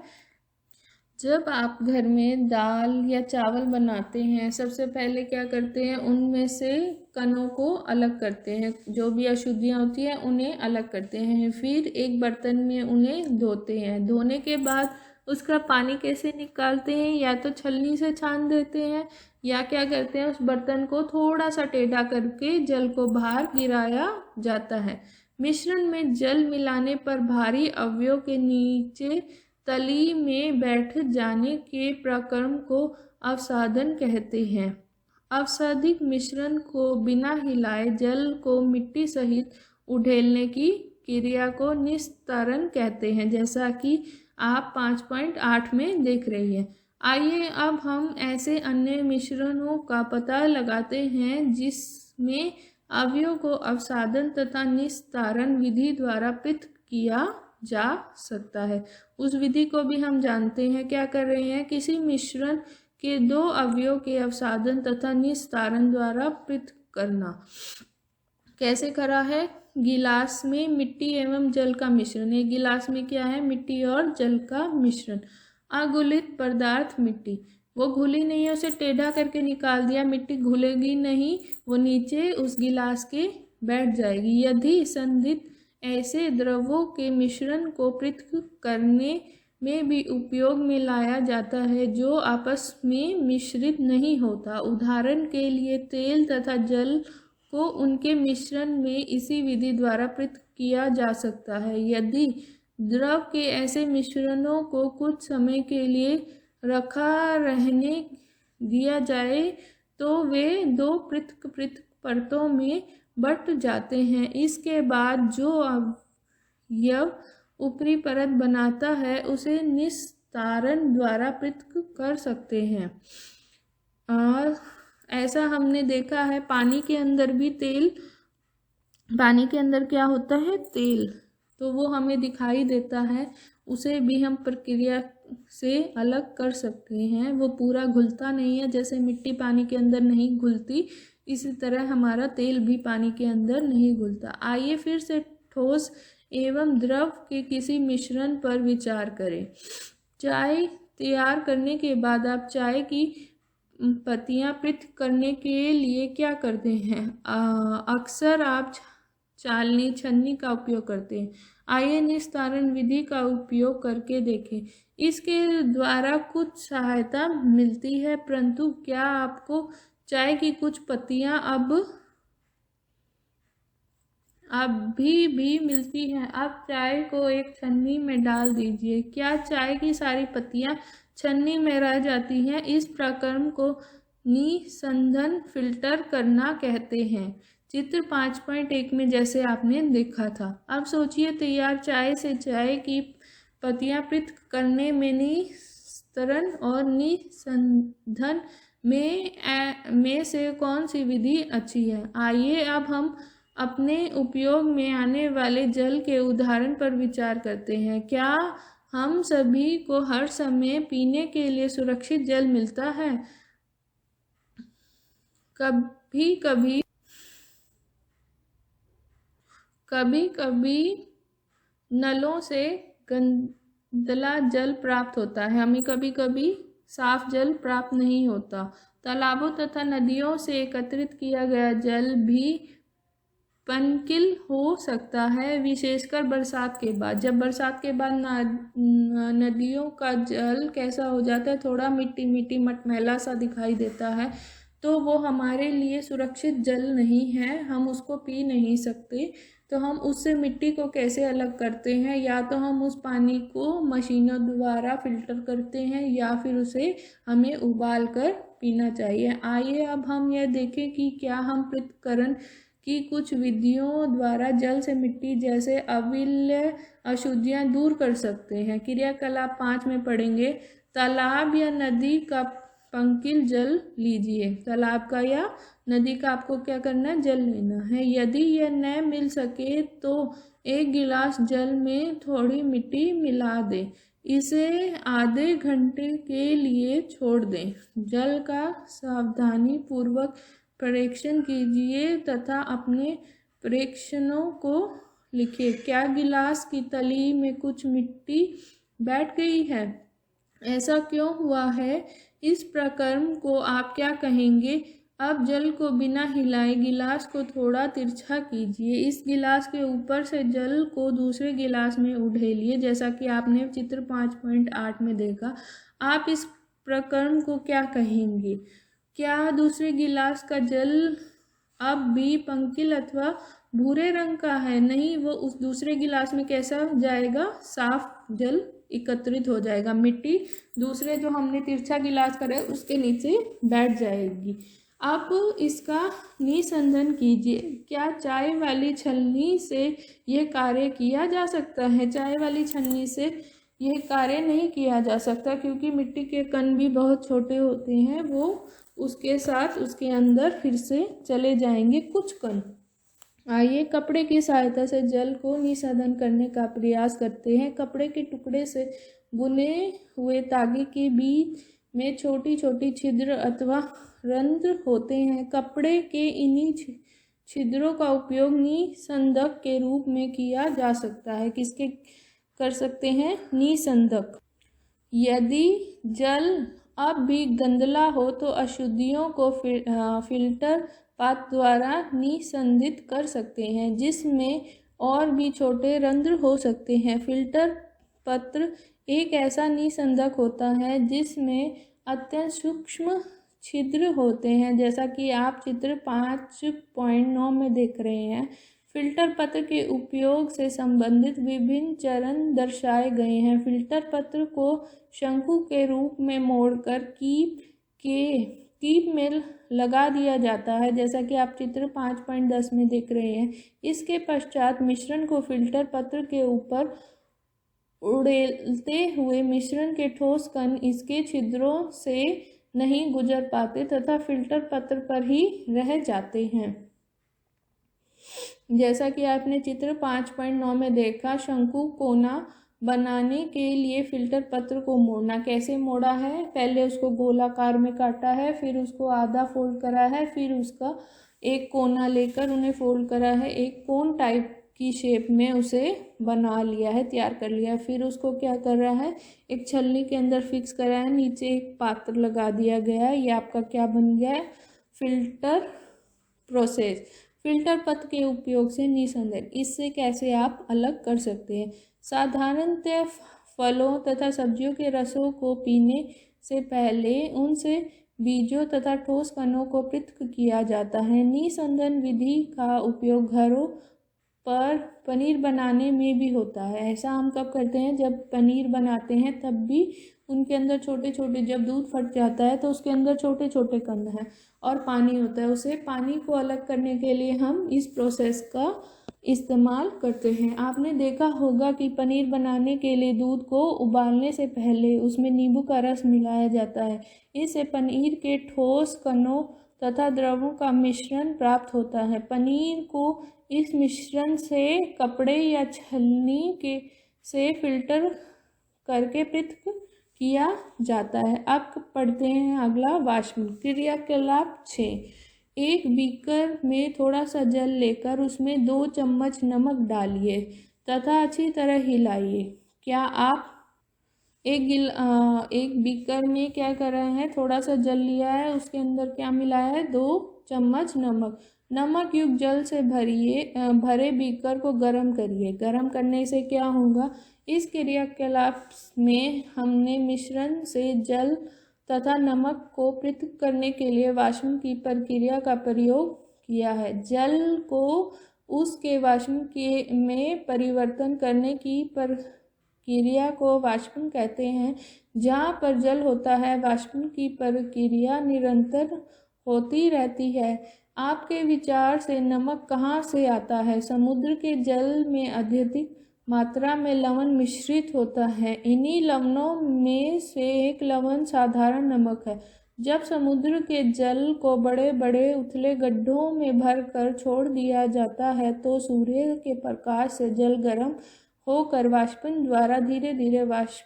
जब आप घर में दाल या चावल बनाते हैं, सबसे पहले क्या करते हैं, उनमें से कणों को अलग करते हैं, जो भी अशुद्धियाँ होती हैं उन्हें अलग करते हैं। फिर एक बर्तन में उन्हें धोते हैं। धोने के बाद उसका पानी कैसे निकालते हैं? या तो छलनी से छान देते हैं, या क्या करते हैं, उस बर्तन को थोड़ा सा टेढ़ा करके जल को बाहर गिराया जाता है। मिश्रण में जल मिलाने पर भारी अवयव के नीचे तली में बैठ जाने के प्रक्रम को अवसादन कहते हैं। अवसादित मिश्रण को बिना हिलाए जल को मिट्टी सहित उड़ेलने की क्रिया को निस्तारण कहते हैं, जैसा कि आप 5.8 में देख रही हैं। आइए अब हम ऐसे अन्य मिश्रणों का पता लगाते हैं जिसमें अवयव को अवसादन तथा निस्तारण विधि द्वारा पृथक किया जा सकता है। उस विधि को भी हम जानते हैं। क्या कर रहे हैं, किसी मिश्रण के दो अवयव के अवसादन तथा निस्तारण द्वारा पृथक करना। कैसे करा है? गिलास में मिट्टी एवं जल का मिश्रण। एक गिलास में क्या है, मिट्टी और जल का मिश्रण। अघुलित पदार्थ मिट्टी, वो घुली नहीं है, उसे टेढ़ा करके निकाल दिया, मिट्टी घुलेगी नहीं, वो नीचे उस गिलास के बैठ जाएगी। यदि संदिग्ध ऐसे द्रवों के मिश्रण को पृथक करने में भी उपयोग में लाया जाता है जो आपस में मिश्रित नहीं होता। उदाहरण के लिए तेल तथा जल को उनके मिश्रण में इसी विधि द्वारा पृथक किया जा सकता है। यदि द्रव के ऐसे मिश्रणों को कुछ समय के लिए रखा रहने दिया जाए तो वे दो पृथक पृथक परतों में बट जाते हैं। इसके बाद जो अवयव ऊपरी परत बनाता है उसे निस्तारण द्वारा पृथक कर सकते हैं। और ऐसा हमने देखा है, पानी के अंदर भी तेल, पानी के अंदर क्या होता है, तेल, तो वो हमें दिखाई देता है, उसे भी हम प्रक्रिया से अलग कर सकते हैं। वो पूरा घुलता नहीं है, जैसे मिट्टी पानी के अंदर नहीं घुलती, इसी तरह हमारा तेल भी पानी के अंदर नहीं घुलता। आइए फिर से ठोस एवं द्रव के किसी मिश्रण पर विचार करें। चाय तैयार करने के बाद आप चाय की पत्तियां पृथक करने के लिए क्या करते हैं? अक्सर आप चालनी, छन्नी का उपयोग करते हैं। आइए निस्तारण विधि का उपयोग करके देखें। इसके द्वारा कुछ सहायता मिलती है, परंतु क्या आपको चाय की कुछ पत्तियां अभी भी मिलती हैं? आप चाय को एक छन्नी में डाल दीजिए, क्या चाय की सारी पत्तियां छन्नी में रह जाती हैं? इस प्रक्रम को निस्संदन फिल्टर करना कहते हैं, चित्र 5.1 में जैसे आपने देखा था। अब सोचिए, तैयार चाय से चाय की पत्तियां पृथक करने में निस्तरण और निसंधन में से कौन सी विधि अच्छी है? आइए अब हम अपने उपयोग में आने वाले जल के उदाहरण पर विचार करते हैं। क्या हम सभी को हर समय पीने के लिए सुरक्षित जल मिलता है? कभी कभी नलों से गंदला जल प्राप्त होता है, हमें कभी कभी साफ जल प्राप्त नहीं होता। तालाबों तथा नदियों से एकत्रित किया गया जल भी पनकिल हो सकता है, विशेषकर बरसात के बाद। जब बरसात के बाद नदियों का जल कैसा हो जाता है, थोड़ा मिट्टी मिट्टी मटमैला सा दिखाई देता है, तो वो हमारे लिए सुरक्षित जल नहीं है, हम उसको पी नहीं सकते। तो हम उससे मिट्टी को कैसे अलग करते हैं? या तो हम उस पानी को मशीनों द्वारा फिल्टर करते हैं या फिर उसे हमें उबाल कर पीना चाहिए। आइए अब हम यह देखें कि क्या हम पृथक्करण की कुछ विधियों द्वारा जल से मिट्टी जैसे अविल्य अशुद्धियां दूर कर सकते हैं। क्रियाकलाप 5 में पढ़ेंगे। तालाब या नदी का पंकिल जल लीजिए। तालाब का या नदी का आपको क्या करना है? जल लेना है। यदि यह न मिल सके तो 1 गिलास जल में थोड़ी मिट्टी मिला दें, इसे आधे घंटे के लिए छोड़ दें। जल का सावधानी पूर्वक परीक्षण कीजिए तथा अपने प्रेक्षणों को लिखिए। क्या गिलास की तली में कुछ मिट्टी बैठ गई है? ऐसा क्यों हुआ है? इस प्रक्रम को आप क्या कहेंगे? अब जल को बिना हिलाए गिलास को थोड़ा तिरछा कीजिए। इस गिलास के ऊपर से जल को दूसरे गिलास में उड़ेलिए, जैसा कि आपने चित्र 5.8 में देखा। आप इस प्रक्रम को क्या कहेंगे? क्या दूसरे गिलास का जल अब भी पंकिल अथवा भूरे रंग का है? नहीं, वो उस दूसरे गिलास में कैसा जाएगा? साफ जल एकत्रित हो जाएगा। मिट्टी दूसरे जो हमने तिरछा गिलास करा है उसके नीचे बैठ जाएगी। अब इसका निसंधन कीजिए। क्या चाय वाली छलनी से यह कार्य किया जा सकता है? चाय वाली छलनी से यह कार्य नहीं किया जा सकता, क्योंकि मिट्टी के कण भी बहुत छोटे होते हैं, वो उसके साथ उसके अंदर फिर से चले जाएंगे कुछ कण। आइए कपड़े की सहायता से जल को निशोधन करने का प्रयास करते हैं। कपड़े के टुकड़े से बुने हुए तागे के बीच में छोटी छोटी छिद्र अथवा रंध्र होते हैं। कपड़े के इन्हीं छिद्रों का उपयोग निसंधक के रूप में किया जा सकता है। किसके कर सकते हैं? निसंधक। यदि जल अब भी गंदला हो तो अशुद्धियों को फिल्टर पात्र द्वारा निसंधित कर सकते हैं, जिसमें और भी छोटे रंध्र हो सकते हैं। फिल्टर पत्र एक ऐसा निसंधक होता है जिसमें अत्यंत सूक्ष्म छिद्र होते हैं, जैसा कि आप चित्र 5.9 में देख रहे हैं। फिल्टर पत्र के उपयोग से संबंधित विभिन्न चरण दर्शाए गए हैं। फिल्टर पत्र को शंकु के रूप में मोड़कर कीप में लगा दिया जाता है, जैसा कि आप चित्र 5.10 में देख रहे हैं। इसके पश्चात मिश्रण को फिल्टर पत्र के ऊपर उड़ेलते हुए मिश्रण के ठोस कण इसके छिद्रों से नहीं गुजर पाते तथा फिल्टर पत्र पर ही रह जाते हैं। जैसा कि आपने चित्र 5.9 में देखा, शंकु कोना बनाने के लिए फिल्टर पत्र को मोड़ना। कैसे मोड़ा है? पहले उसको गोलाकार में काटा है, फिर उसको आधा फोल्ड करा है, फिर उसका एक कोना लेकर उन्हें फोल्ड करा है, एक कोन टाइप की शेप में उसे बना लिया है, तैयार कर लिया है। फिर उसको क्या कर रहा है? एक छलनी के अंदर फिक्स करा है, नीचे एक पात्र लगा दिया गया है। ये आपका क्या बन गया है? Filter process. फिल्टर पत्र के उपयोग से निसंधन, इससे कैसे आप अलग कर सकते हैं? साधारणतः फलों तथा सब्जियों के रसों को पीने से पहले उनसे बीजों तथा ठोस कणों को पृथक किया जाता है। निसंधन विधि का उपयोग घरों पर पनीर बनाने में भी होता है। ऐसा हम कब करते हैं? जब पनीर बनाते हैं तब भी उनके अंदर छोटे छोटे, जब दूध फट जाता है तो उसके अंदर छोटे छोटे कण हैं और पानी होता है। उसे पानी को अलग करने के लिए हम इस प्रोसेस का इस्तेमाल करते हैं। आपने देखा होगा कि पनीर बनाने के लिए दूध को उबालने से पहले उसमें नींबू का रस मिलाया जाता है। इससे पनीर के ठोस कणों तथा द्रवों का मिश्रण प्राप्त होता है। पनीर को इस मिश्रण से कपड़े या छलनी के से फिल्टर करके पृथक किया जाता है। अब पढ़ते हैं अगला वाष्प क्रियाकलाप 6। एक बीकर में थोड़ा सा जल लेकर उसमें 2 चम्मच नमक डालिए तथा अच्छी तरह हिलाइए। क्या आप एक बीकर में क्या कर रहे हैं, थोड़ा सा जल लिया है, उसके अंदर क्या मिलाया है, 2 चम्मच नमक। नमक युक्त जल से भरे बीकर को गर्म करिए। गर्म करने से क्या होगा, इस क्रियाकलाप में हमने मिश्रण से जल तथा नमक को पृथक करने के लिए वाष्प की प्रक्रिया का प्रयोग किया है। जल को उसके वाष्प के में परिवर्तन करने की प्रक्रिया को वाष्पन कहते हैं। जहाँ पर जल होता है, वाष्पन की प्रक्रिया निरंतर होती रहती है। आपके विचार से नमक कहाँ से आता है? समुद्र के जल में अत्यधिक मात्रा में लवण मिश्रित होता है। इन्हीं लवणों में से एक लवण साधारण नमक है। जब समुद्र के जल को बड़े बड़े उथले गड्ढों में भर कर छोड़ दिया जाता है तो सूर्य के प्रकाश से जल गर्म होकर वाष्पन द्वारा धीरे धीरे वाष्प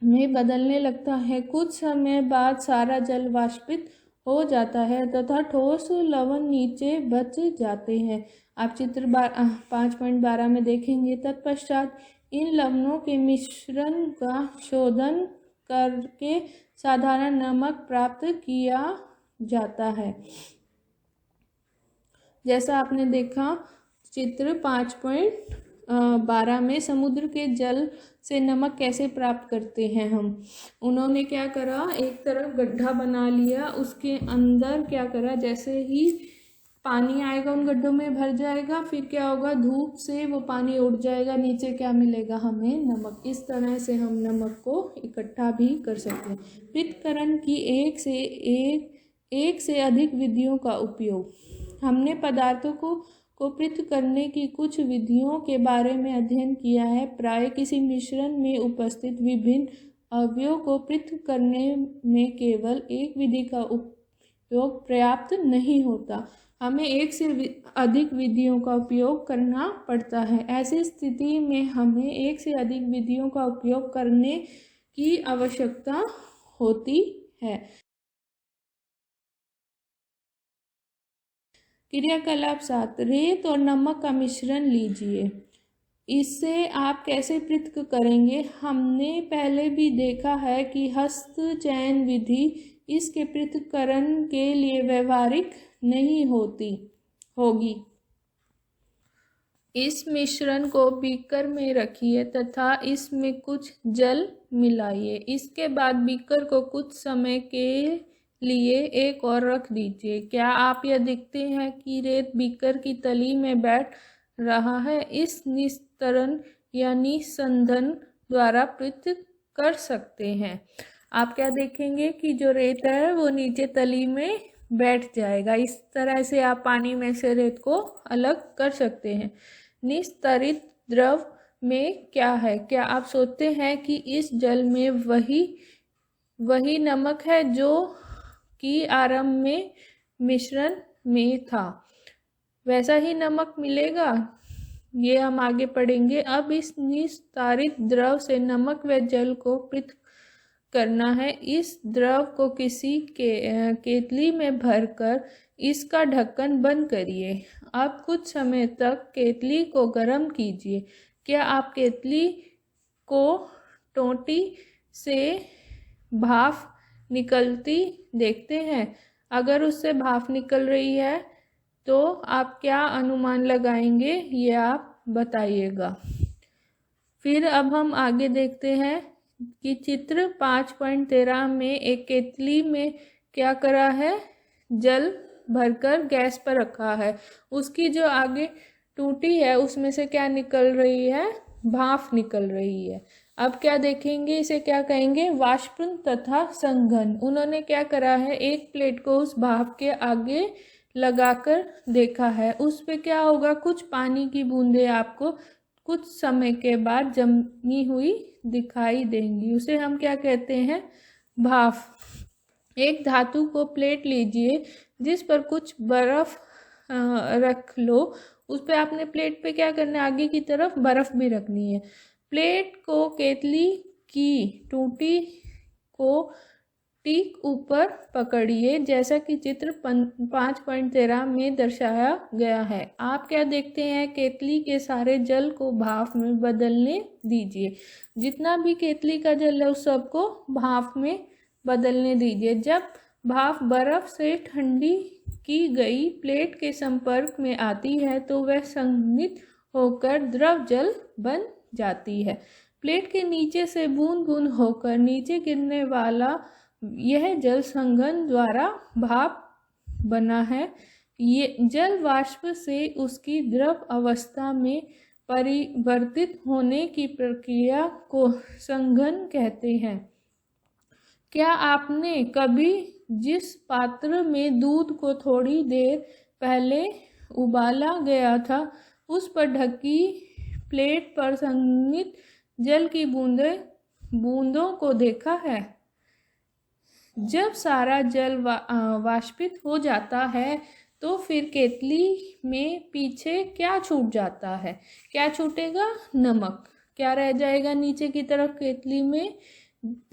में बदलने लगता है। कुछ समय बाद सारा जल वाष्पित हो जाता है तथा ठोस लवण नीचे बच जाते हैं। आप चित्र 5.12 में देखेंगे। तत्पश्चात इन लवणों के मिश्रण का शोधन करके साधारण नमक प्राप्त किया जाता है। जैसा आपने देखा चित्र 5.12 में समुद्र के जल से नमक कैसे प्राप्त करते हैं हम। उन्होंने क्या करा, एक तरफ गड्ढा बना लिया, उसके अंदर क्या करा, जैसे ही पानी आएगा उन गड्ढों में भर जाएगा, फिर क्या होगा, धूप से वो पानी उड़ जाएगा, नीचे क्या मिलेगा हमें, नमक। इस तरह से हम नमक को इकट्ठा भी कर सकते हैं। पृथक्करण की एक से अधिक विधियों का उपयोग। हमने पदार्थों को पृथक करने की कुछ विधियों के बारे में अध्ययन किया है। प्राय किसी मिश्रण में उपस्थित विभिन्न अवयवों को पृथक करने में केवल एक विधि का उपयोग पर्याप्त नहीं होता, हमें एक से अधिक विधियों का उपयोग करना पड़ता है। ऐसी स्थिति में हमें एक से अधिक विधियों का उपयोग करने की आवश्यकता होती है। क्रियाकलाप 7। रेत और नमक का मिश्रण लीजिए। इससे आप कैसे पृथक करेंगे? हमने पहले भी देखा है कि हस्तचयन विधि इसके पृथक्करण के लिए व्यवहारिक नहीं होगी। इस मिश्रण को बीकर में रखिए तथा इसमें कुछ जल मिलाइए। इसके बाद बीकर को कुछ समय के लिए एक और रख दीजिए। क्या आप यह देखते हैं कि रेत बीकर की तली में बैठ रहा है? इस निस्तरण या निस्संदन द्वारा पृथक कर सकते हैं। आप क्या देखेंगे कि जो रेत है वो नीचे तली में बैठ जाएगा। इस तरह से आप पानी में से रेत को अलग कर सकते हैं। निस्तरित द्रव में क्या है? क्या आप सोचते हैं कि इस जल में वही नमक है जो कि आरंभ में मिश्रण में था? वैसा ही नमक मिलेगा? ये हम आगे पढ़ेंगे। अब इस निस्तारित द्रव से नमक व जल को पृथक करना है। इस द्रव को किसी केतली में भरकर इसका ढक्कन बंद करिए। अब कुछ समय तक केतली को गर्म कीजिए। क्या आप केतली को टोंटी से भाप निकलती देखते हैं? अगर उससे भाप निकल रही है तो आप क्या अनुमान लगाएंगे, ये आप बताइएगा। फिर अब हम आगे देखते हैं कि चित्र 5.13 में एक केतली में क्या करा है, जल भरकर गैस पर रखा है। उसकी जो आगे टूटी है उसमें से क्या निकल रही है, भाप निकल रही है। अब क्या देखेंगे, इसे क्या कहेंगे, वाष्पन तथा संघन। उन्होंने क्या करा है, एक प्लेट को उस भाप के आगे लगाकर देखा है। उस पे क्या होगा, कुछ पानी की बूंदें आपको कुछ समय के बाद जमी हुई दिखाई देंगी। उसे हम क्या कहते हैं, भाप। एक धातु को प्लेट लीजिए जिस पर कुछ बर्फ रख लो। उस पे आपने प्लेट पे क्या करना है, आगे की तरफ बर्फ भी रखनी है। प्लेट को केतली की टूटी को ठीक ऊपर पकड़िए जैसा कि चित्र 5.13 में दर्शाया गया है। आप क्या देखते हैं, केतली के सारे जल को भाप में बदलने दीजिए। जितना भी केतली का जल है उस सबको भाप में बदलने दीजिए। जब भाप बर्फ से ठंडी की गई प्लेट के संपर्क में आती है तो वह संघनित होकर द्रव जल बन जाती है। प्लेट के नीचे से बूंद बूंद होकर नीचे गिरने वाला यह जल संघन द्वारा भाप बना है। ये जल वाष्प से उसकी द्रव अवस्था में परिवर्तित होने की प्रक्रिया को संघन कहते हैं। क्या आपने कभी जिस पात्र में दूध को थोड़ी देर पहले उबाला गया था उस पर ढकी प्लेट पर संघनित जल की बूंदों को देखा है? जब सारा जल वाष्पित हो जाता है तो फिर केतली में पीछे क्या छूट जाता है? क्या छूटेगा? नमक। क्या रह जाएगा नीचे की तरफ? केतली में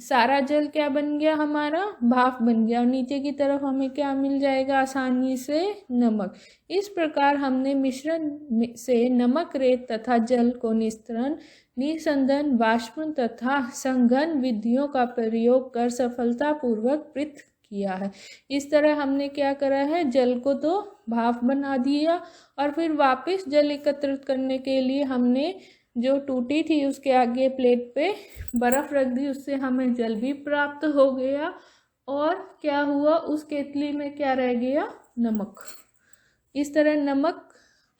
सारा जल क्या बन गया, हमारा भाप बन गया, और नीचे की तरफ हमें क्या मिल जाएगा आसानी से? नमक। इस प्रकार हमने मिश्रण से नमक, रेत तथा जल को निस्तरण, निस्संदन, वाष्पन तथा संघन विधियों का प्रयोग कर सफलतापूर्वक पृथक किया है। इस तरह हमने क्या करा है, जल को तो भाप बना दिया और फिर वापस जल एकत्रित करने के लिए हमने जो टूटी थी उसके आगे प्लेट पे बर्फ रख दी, उससे हमें जल भी प्राप्त हो गया। और क्या हुआ, उस केतली में क्या रह गया? नमक। इस तरह नमक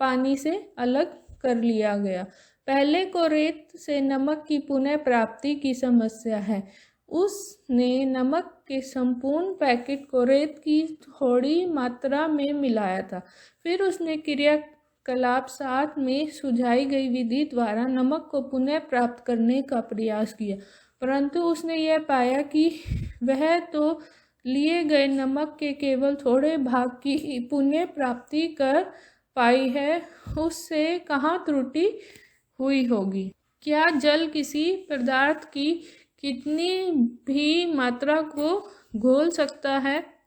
पानी से अलग कर लिया गया। पहले को रेत से नमक की पुनः प्राप्ति की समस्या है। उसने नमक के संपूर्ण पैकेट को रेत की थोड़ी मात्रा में मिलाया था। फिर उसने क्रियाकलाप 7 में सुझाई गई विधि द्वारा नमक को पुनः प्राप्त करने का प्रयास किया, परंतु उसने यह पाया कि वह तो लिए गए नमक के केवल थोड़े भाग की पुनः प्राप्ति कर पाई है, उससे कहाँ त्रुटि हुई होगी। क्या जल किसी पदार्थ की कितनी भी मात्रा को घोल सकता है?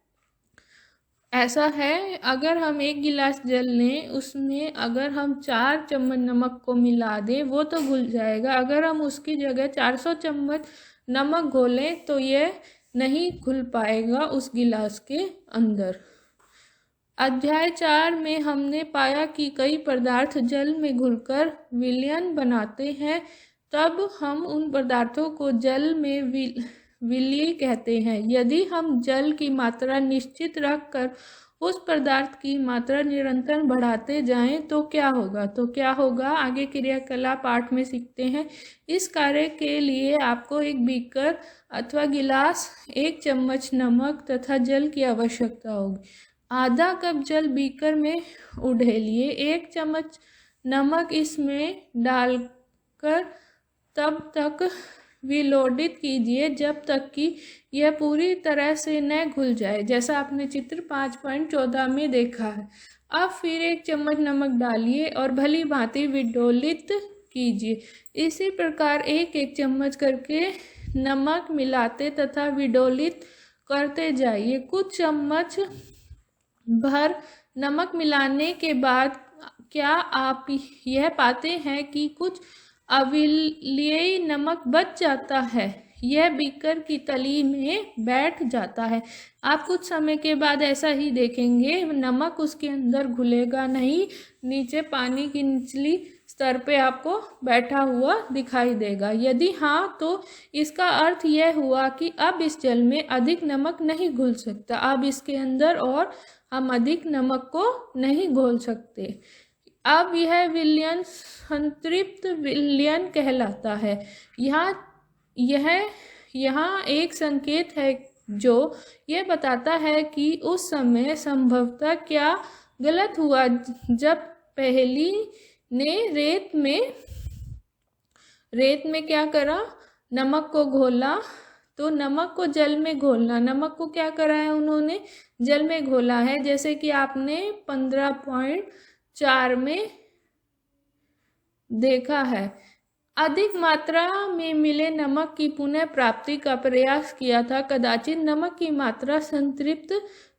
ऐसा है, अगर हम 1 गिलास जल लें, उसमें अगर हम 4 चम्मच नमक को मिला दें वो तो घुल जाएगा। अगर हम उसकी जगह 400 चम्मच नमक घोलें तो यह नहीं घुल पाएगा उस गिलास के अंदर। अध्याय 4 में हमने पाया कि कई पदार्थ जल में घुलकर विलयन बनाते हैं, तब हम उन पदार्थों को जल में विलीय कहते हैं। यदि हम जल की मात्रा निश्चित रखकर उस पदार्थ की मात्रा निरंतर बढ़ाते जाएं तो क्या होगा? आगे क्रियाकलाप 8 में सीखते हैं। इस कार्य के लिए आपको एक बीकर अथवा गिलास, 1 चम्मच नमक तथा जल की आवश्यकता होगी। आधा कप जल बीकर में उड़ेलिए, 1 चम्मच नमक इसमें डालकर तब तक विलोडित कीजिए जब तक कि यह पूरी तरह से न घुल जाए, जैसा आपने चित्र 5.14 में देखा है। अब फिर 1 चम्मच नमक डालिए और भली भांति विलोडित कीजिए। इसी प्रकार 1-1 चम्मच करके नमक मिलाते तथा विलोडित करते जाइए। कुछ चम्मच भर नमक मिलाने के बाद क्या आप यह पाते हैं कि कुछ अविलेय नमक बच जाता है? यह बीकर की तली में बैठ जाता है। आप कुछ समय के बाद ऐसा ही देखेंगे, नमक उसके अंदर घुलेगा नहीं, नीचे पानी की निचली स्तर पे आपको बैठा हुआ दिखाई देगा। यदि हाँ, तो इसका अर्थ यह हुआ कि अब इस जल में अधिक नमक नहीं घुल सकता। अब इसके अंदर और हम अधिक नमक को नहीं घोल सकते। अब यह विलयन संतृप्त विलयन कहलाता है। यहाँ एक संकेत है जो ये बताता है कि उस समय संभवतः क्या गलत हुआ जब पहेली ने रेत में क्या करा, नमक को घोला। तो नमक को जल में घोलना, नमक को क्या करा है उन्होंने, जल में घोला है, जैसे कि आपने 15.4 में देखा है। अधिक मात्रा में मिले नमक की पुनः प्राप्ति का प्रयास किया था। कदाचित नमक की मात्रा संतृप्त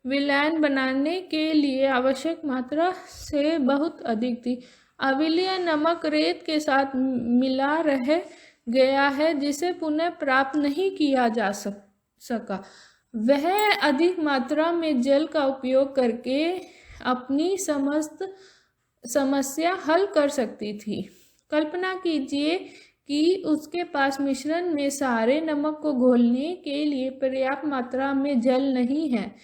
विलयन बनाने के लिए आवश्यक मात्रा से बहुत अधिक थी। अविलय नमक रेत के साथ मिला रह गया है, जिसे पुनः प्राप्त नहीं किया जा सका। वह अधिक मात्रा में जल का उपयोग करके अपनी समस्त समस्या हल कर सकती थी। कल्पना कीजिए कि उसके पास मिश्रण में सारे नमक को घोलने के लिए पर्याप्त मात्रा में जल नहीं है।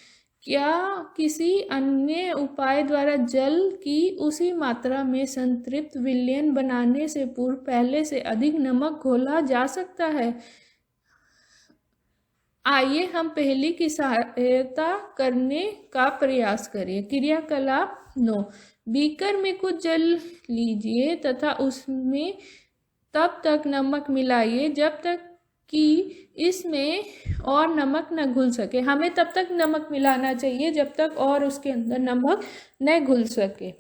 क्या किसी अन्य उपाय द्वारा जल की उसी मात्रा में संतृप्त विलयन बनाने से पूर्व पहले से अधिक नमक घोला जा सकता है? आइए हम पहेली की सहायता करने का प्रयास करें। क्रियाकलाप 9। बीकर में कुछ जल लीजिए तथा उसमें तब तक नमक मिलाइए जब तक कि इसमें और नमक न घुल सके। हमें तब तक नमक मिलाना चाहिए जब तक और उसके अंदर नमक न घुल सके।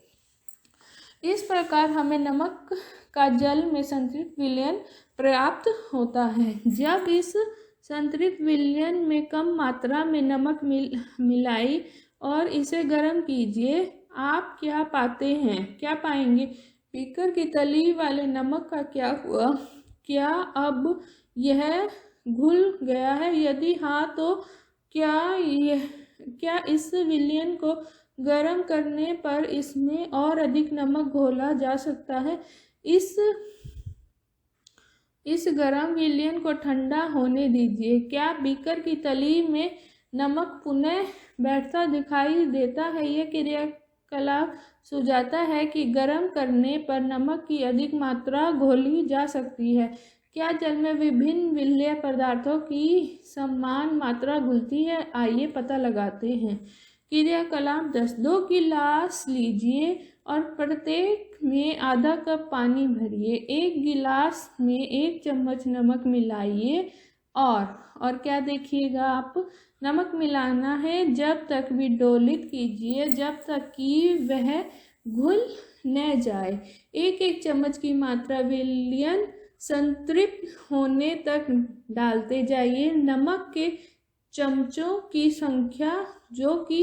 इस प्रकार हमें नमक का जल में संतृप्त विलयन प्राप्त होता है। जब इस संतृप्त विलयन में कम मात्रा में नमक मिलाई और इसे गर्म कीजिए, आप क्या पाएंगे? बीकर की तली वाले नमक का क्या हुआ? क्या अब यह घुल गया है? यदि हाँ, तो क्या इस विलयन को गर्म करने पर इसमें और अधिक नमक घोला जा सकता है? इस गर्म विलयन को ठंडा होने दीजिए। क्या बीकर की तली में नमक पुनः बैठता दिखाई देता है? यह क्रियाकलाप सुझाता है कि गर्म करने पर नमक की अधिक मात्रा घोली जा सकती है। क्या जल में विभिन्न विलेय पदार्थों की समान मात्रा घुलती है? आइए पता लगाते हैं। क्रियाकलाप 10। 2 गिलास लीजिए और प्रत्येक में आधा कप पानी भरिए। एक गिलास में 1 चम्मच नमक मिलाइए और क्या देखिएगा आप, नमक मिलाना है जब तक विडोलित कीजिए जब तक कि वह घुल न जाए। 1-1 चम्मच की मात्रा विलयन संतृप्त होने तक डालते जाइए। नमक के चमचों की संख्या जो कि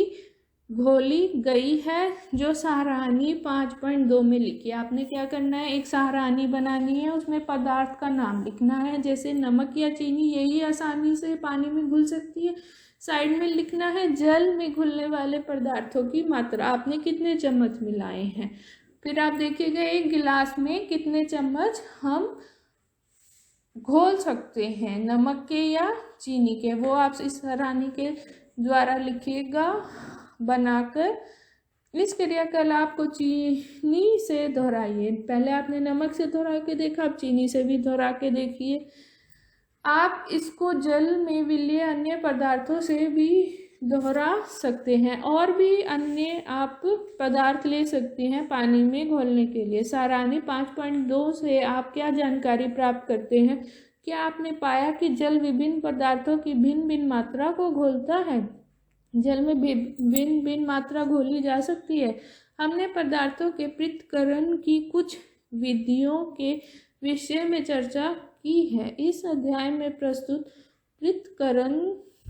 घोली गई है, जो सारणी 5.2 में लिखी। आपने क्या करना है, एक सारणी बनानी है, उसमें पदार्थ का नाम लिखना है, जैसे नमक या चीनी, यही आसानी से पानी में घुल सकती है। साइड में लिखना है जल में घुलने वाले पदार्थों की मात्रा, आपने कितने चम्मच मिलाए हैं। फिर आप देखिएगा एक गिलास में कितने चम्मच हम घोल सकते हैं, नमक के या चीनी के, वो आप इस सारणी के द्वारा लिखिएगा बनाकर। इस क्रियाकलाप को चीनी से दोहराइए। पहले आपने नमक से दोहरा के देखा, अब चीनी से भी दोहरा के देखिए। आप इसको जल में विलय अन्य पदार्थों से भी दोहरा सकते हैं, और भी अन्य आप पदार्थ ले सकते हैं पानी में घोलने के लिए। सारणी 5.2 से आप क्या जानकारी प्राप्त करते हैं? क्या आपने पाया कि जल विभिन्न पदार्थों की भिन्न भिन्न मात्रा को घोलता है? जल में भिन्न भिन्न मात्रा घोली जा सकती है। हमने पदार्थों के पृथक्करण की कुछ विधियों के विषय में चर्चा की है। इस अध्याय में प्रस्तुत पृथक्करण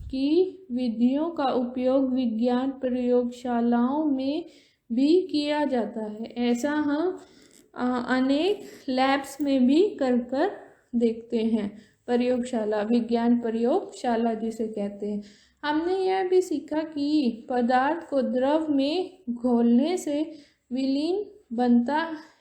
की विधियों का उपयोग विज्ञान प्रयोगशालाओं में भी किया जाता है। ऐसा हम अनेक लैब्स में भी कर देखते हैं। प्रयोगशाला, विज्ञान प्रयोगशाला जिसे कहते हैं। हमने यह भी सीखा कि पदार्थ को द्रव में घोलने से विलीन बनता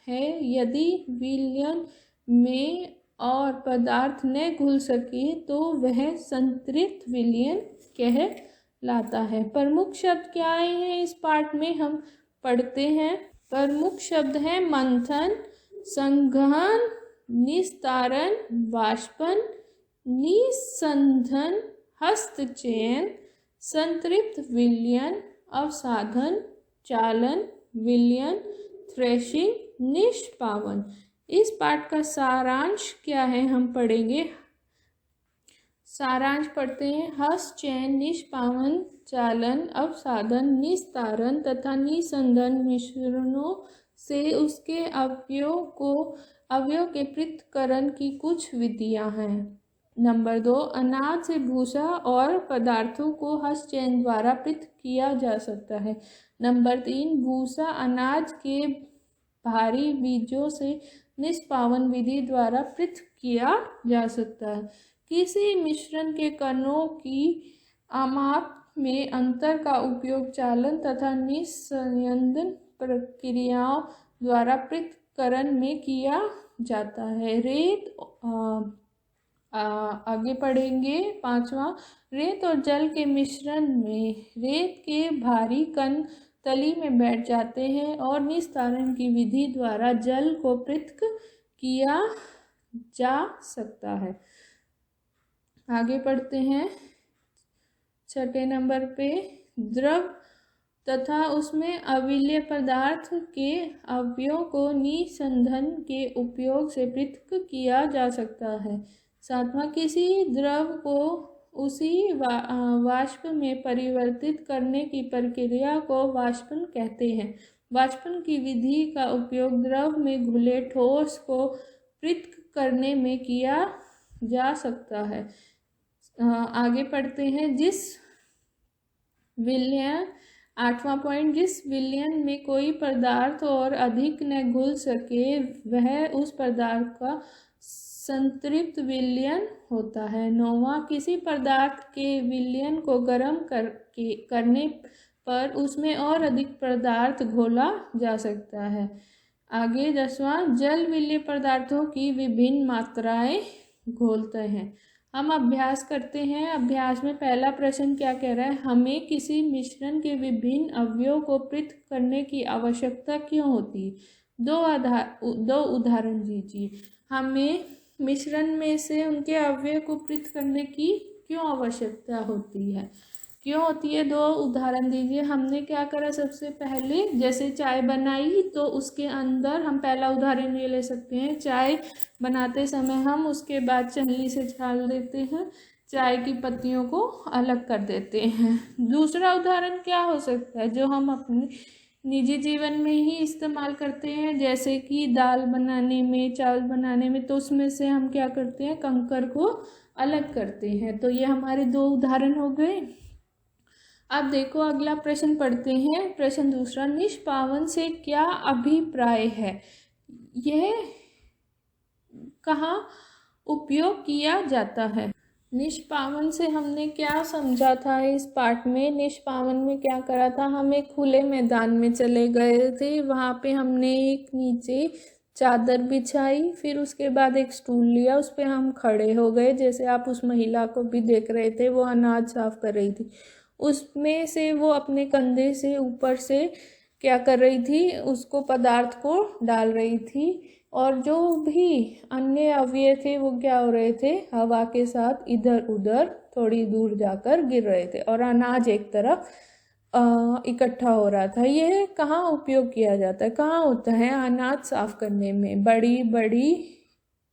है। यदि विलयन में और पदार्थ न घुल सके तो वह संतृप्त विलयन कहलाता है। प्रमुख शब्द क्या आए हैं इस पाठ में, हम पढ़ते हैं। प्रमुख शब्द है मंथन, संघनन, निस्तारण, वाष्पन, निस्संदन, हस्तचयन, संतृप्त विलयन, अवसाधन, चालन, विलयन, थ्रेशिंग, निष्पावन। इस पाठ का सारांश क्या है हम पढ़ेंगे। सारांश पढ़ते हैं। हस्तचयन, निष्पावन, चालन, अवसाधन, निस्तारण तथा निसंदन मिश्रणों से उसके अवयव के पृथक्करण की कुछ विधियां हैं। नंबर 2, अनाज से भूसा और पदार्थों को हस्तचयन द्वारा पृथक किया जा सकता है। नंबर 3, भूसा अनाज के भारी बीजों से निष्पावन विधि द्वारा पृथक किया जा सकता है। किसी मिश्रण के कणों की आमाप में अंतर का उपयोग चालन तथा निस्यंदन प्रक्रियाओं द्वारा पृथक्करण में किया जाता है। आगे पढ़ेंगे। 5वां, रेत और जल के मिश्रण में रेत के भारी कण तली में बैठ जाते हैं और निस्तारण की विधि द्वारा जल को पृथक किया जा सकता है। आगे पढ़ते हैं। 6 नंबर पे, द्रव तथा उसमें अविलेय पदार्थ के अवयवों को निसंदन के उपयोग से पृथक किया जा सकता है। 7वां, किसी द्रव को उसी वाष्प में परिवर्तित करने की प्रक्रिया को वाष्पन कहते हैं। वाष्पन की विधि का उपयोग द्रव में घुले ठोस को पृथक करने में किया जा सकता है। आगे पढ़ते हैं। जिस विलयन 8वां पॉइंट, जिस विलयन में कोई पदार्थ और अधिक न घुल सके वह उस पदार्थ का संतृप्त विलयन होता है। 9वां, किसी पदार्थ के विलयन को गर्म करने पर उसमें और अधिक पदार्थ घोला जा सकता है। आगे 10वां, जल विलय पदार्थों की विभिन्न मात्राएं घोलते हैं। हम अभ्यास करते हैं। अभ्यास में पहला प्रश्न क्या कह रहा है, हमें किसी मिश्रण के विभिन्न अवयवों को पृथक करने की आवश्यकता क्यों होती है। दो उदाहरण दीजिए। हमें मिश्रण में से उनके अवयव को पृथक करने की क्यों आवश्यकता होती है, क्यों होती है, 2 उदाहरण दीजिए। हमने क्या करा, सबसे पहले जैसे चाय बनाई तो उसके अंदर हम पहला उदाहरण ये ले सकते हैं। चाय बनाते समय हम उसके बाद छलनी से छान देते हैं, चाय की पत्तियों को अलग कर देते हैं। दूसरा उदाहरण क्या हो सकता है जो हम अपने निजी जीवन में ही इस्तेमाल करते हैं, जैसे कि दाल बनाने में, चावल बनाने में, तो उसमें से हम क्या करते हैं, कंकर को अलग करते हैं। तो ये हमारे 2 उदाहरण हो गए। अब देखो अगला प्रश्न पढ़ते हैं। प्रश्न दूसरा, निष्पावन से क्या अभिप्राय है, यह कहाँ उपयोग किया जाता है। निष्पावन से हमने क्या समझा था इस पाठ में। निष्पावन में क्या करा था, हम एक खुले मैदान में चले गए थे, वहाँ पे हमने एक नीचे चादर बिछाई, फिर उसके बाद एक स्टूल लिया, उस पर हम खड़े हो गए। जैसे आप उस महिला को भी देख रहे थे, वो अनाज साफ कर रही थी, उसमें से वो अपने कंधे से ऊपर से क्या कर रही थी, उसको पदार्थ को डाल रही थी, और जो भी अन्य अवयव थे वो क्या हो रहे थे, हवा के साथ इधर उधर थोड़ी दूर जाकर गिर रहे थे, और अनाज एक तरफ इकट्ठा हो रहा था। यह कहाँ उपयोग किया जाता है, कहाँ होता है, अनाज साफ करने में, बड़ी बड़ी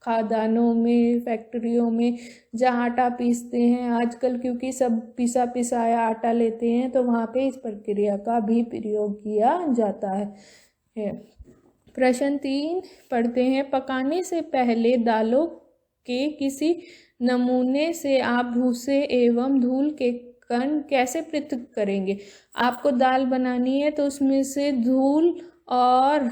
खादानों में, फैक्ट्रियों में, जहाँ आटा पीसते हैं आजकल, क्योंकि सब पिसा पिसाया आटा लेते हैं, तो वहाँ पे इस प्रक्रिया का भी प्रयोग किया जाता है। प्रश्न 3 पढ़ते हैं। पकाने से पहले दालों के किसी नमूने से आप भूसे एवं धूल के कण कैसे पृथक करेंगे। आपको दाल बनानी है तो उसमें से धूल और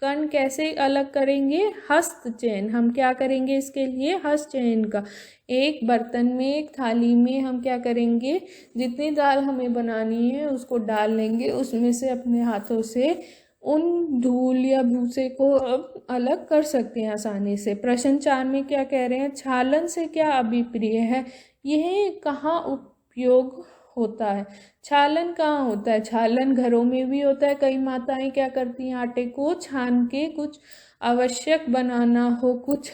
कण कैसे अलग करेंगे, हस्तचयन। हम क्या करेंगे इसके लिए, हस्तचयन का। एक बर्तन में, एक थाली में हम क्या करेंगे, जितनी दाल हमें बनानी है उसको डाल लेंगे, उसमें से अपने हाथों से उन धूल या भूसे को अब अलग कर सकते हैं आसानी से। प्रश्न 4 में क्या कह रहे हैं, छालन से क्या अभिप्राय है, यह कहाँ उपयोग होता है। छालन कहाँ होता है, छालन घरों में भी होता है। कई माताएं क्या करती हैं, आटे को छान के कुछ आवश्यक बनाना हो, कुछ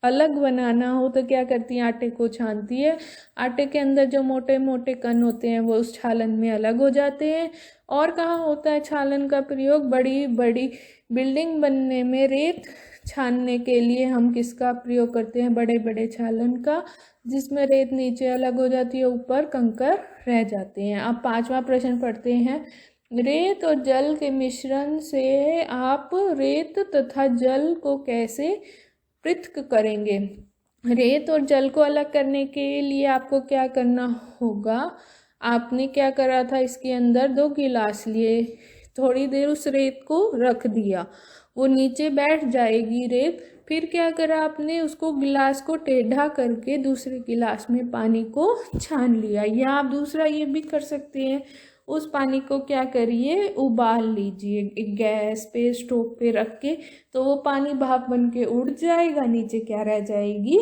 अलग बनाना हो तो क्या करती है, आटे को छानती है। आटे के अंदर जो मोटे मोटे कण होते हैं वो उस छालन में अलग हो जाते हैं। और कहाँ होता है छालन का प्रयोग, बड़ी बड़ी बिल्डिंग बनने में रेत छानने के लिए हम किसका प्रयोग करते हैं, बड़े बड़े छालन का, जिसमें रेत नीचे अलग हो जाती है, ऊपर कंकर रह जाते हैं। अब 5वां प्रश्न पढ़ते हैं। रेत और जल के मिश्रण से आप रेत तथा जल को कैसे पृथक करेंगे। रेत और जल को अलग करने के लिए आपको क्या करना होगा, आपने क्या करा था, इसके अंदर 2 गिलास लिए, थोड़ी देर उस रेत को रख दिया, वो नीचे बैठ जाएगी रेत। फिर क्या करा आपने, उसको गिलास को टेढ़ा करके दूसरे गिलास में पानी को छान लिया। या आप दूसरा ये भी कर सकते हैं, उस पानी को क्या करिए, उबाल लीजिए एक गैस पे, स्टोव पे रख के, तो वो पानी भाप बन के उड़ जाएगा, नीचे क्या रह जाएगी,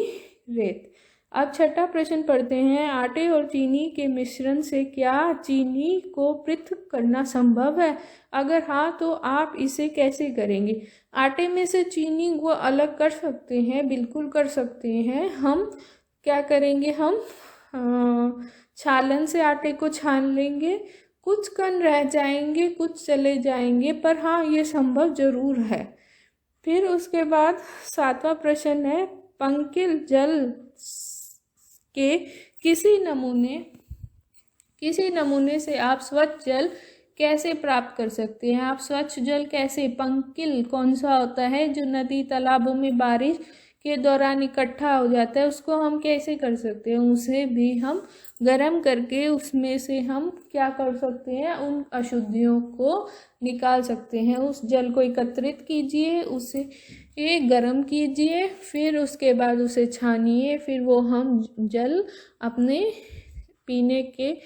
रेत। अब 6ठा प्रश्न पढ़ते हैं। आटे और चीनी के मिश्रण से क्या चीनी को पृथक करना संभव है? अगर हाँ तो आप इसे कैसे करेंगे? आटे में से चीनी को अलग कर सकते हैं, बिल्कुल कर सकते हैं। हम क्या करेंगे, हम छालन से आटे को छान लेंगे, कुछ कण रह जाएंगे, कुछ चले जाएंगे, पर हाँ ये संभव जरूर है। फिर उसके बाद 7वां प्रश्न है। पंकिल जल के किसी नमूने से आप स्वच्छ जल कैसे प्राप्त कर सकते हैं? आप स्वच्छ जल कैसे, पंकिल कौन सा होता है जो नदी तालाबों में बारिश के दौरान इकट्ठा हो जाता है, उसको हम कैसे कर सकते हैं? उसे भी हम गर्म करके उसमें से हम क्या कर सकते हैं, उन अशुद्धियों को निकाल सकते हैं। उस जल को एकत्रित कीजिए, उसे गर्म कीजिए, फिर उसके बाद उसे छानिए, फिर वो हम जल अपने पीने के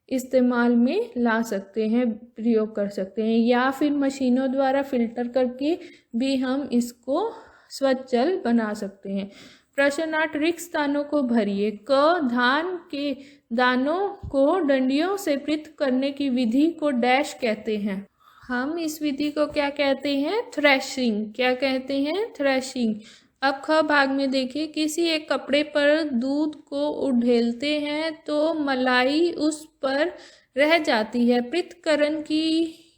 इस्तेमाल में ला सकते हैं, प्रयोग कर सकते हैं। या फिर मशीनों द्वारा फिल्टर करके भी हम इसको स्वच्छ जल बना सकते हैं। प्रश्न 8, रिक्त स्थानों को भरिए। क, धान के दानों को डंडियों से पृथक करने की विधि को डैश कहते हैं? हम इस विधि को क्या कहते हैं, थ्रेशिंग। क्या कहते हैं, थ्रेशिंग। अब ख भाग में देखिए, किसी एक कपड़े पर दूध को उड़ेलते हैं तो मलाई उस पर रह जाती है। पृथक्करण की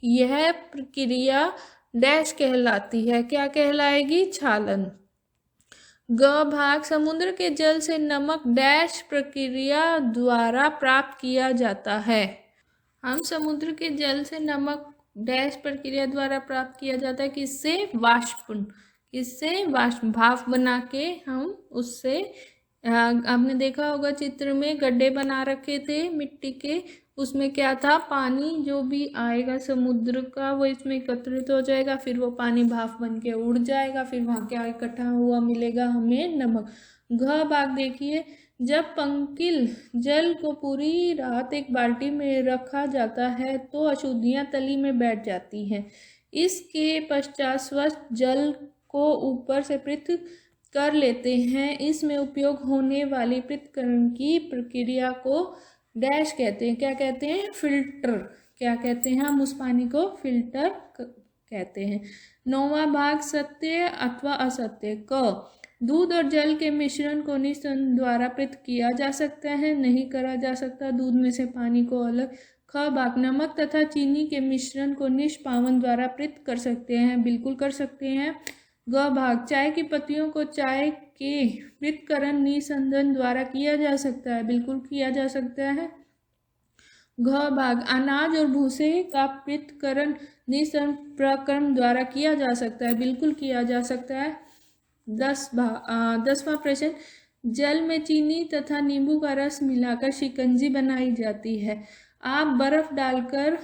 यह प्रक्रिया डैश कहलाती है, क्या कहलाएगी, छालन। ग भाग, समुद्र के जल से नमक डैश प्रक्रिया द्वारा प्राप्त किया जाता है। हम समुद्र के जल से नमक डैश प्रक्रिया द्वारा प्राप्त किया जाता है, किससे, वाष्पन, किससे, वाष्प, भाप बना के हम उससे, आपने देखा होगा चित्र में गड्ढे बना रखे थे मिट्टी के, उसमें क्या था, पानी जो भी आएगा समुद्र का वो इसमें एकत्रित हो जाएगा, फिर वो पानी भाप बन के उड़ जाएगा, फिर वहाँ क्या इकट्ठा हुआ मिलेगा हमें, नमक। घ भाग देखिए, जब पंकिल जल को पूरी रात एक बाल्टी में रखा जाता है तो अशुद्धियां तली में बैठ जाती हैं। इसके पश्चात स्वच्छ जल को ऊपर से पृथक कर लेते हैं। इसमें उपयोग होने वाली पृथक्करण की प्रक्रिया को डैश कहते हैं, क्या कहते हैं, फिल्टर। क्या कहते हैं, हम उस पानी को फिल्टर कहते हैं। 9वां भाग, सत्य अथवा असत्य। क, दूध और जल के मिश्रण को निस्संदेह द्वारा पृथक किया जा सकता है, नहीं करा जा सकता, दूध में से पानी को अलग। ख भाग, नमक तथा चीनी के मिश्रण को निष्पावन द्वारा पृथक कर सकते हैं, बिल्कुल कर सकते हैं। ग भाग, चाय की पत्तियों को चाय के पृथक्करण निस्संदेह द्वारा किया जा सकता है, बिल्कुल किया जा सकता है। घ भाग, अनाज और भूसे का पृथक्करण निस्संदेह प्रक्रम द्वारा किया जा सकता है, बिल्कुल किया जा सकता है। 10वां प्रश्न, जल में चीनी तथा नींबू का रस मिलाकर शिकंजी बनाई जाती है। आप बर्फ डालकर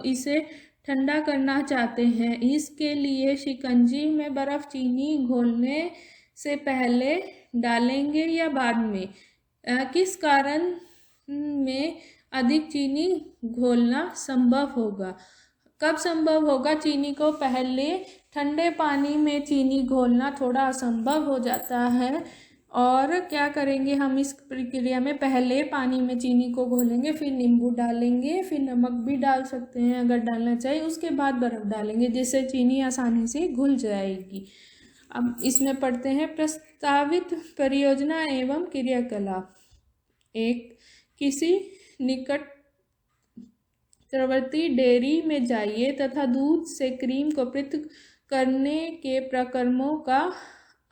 इसे ठंडा करना चाहते हैं, इसके लिए शिकंजी में बर्फ चीनी घोलने से पहले डालेंगे या बाद में? किस कारण में अधिक चीनी घोलना संभव होगा? कब संभव होगा? चीनी को पहले ठंडे पानी में चीनी घोलना थोड़ा असंभव हो जाता है, और क्या करेंगे हम इस प्रक्रिया में, पहले पानी में चीनी को घोलेंगे, फिर नींबू डालेंगे, फिर नमक भी डाल सकते हैं अगर डालना चाहिए, उसके बाद बर्फ़ डालेंगे, जिससे चीनी आसानी से घुल जाएगी। अब इसमें पढ़ते हैं प्रस्तावित परियोजना एवं क्रियाकलाप। एक, किसी निकटवर्ती डेयरी में जाइए तथा दूध से क्रीम को पृथक करने के प्रक्रमों का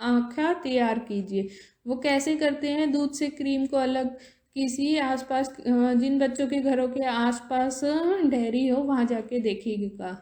आंकड़ा तैयार कीजिए। वो कैसे करते हैं दूध से क्रीम को अलग? किसी आसपास जिन बच्चों के घरों के आसपास डेयरी हो वहां जाके देखिएगा।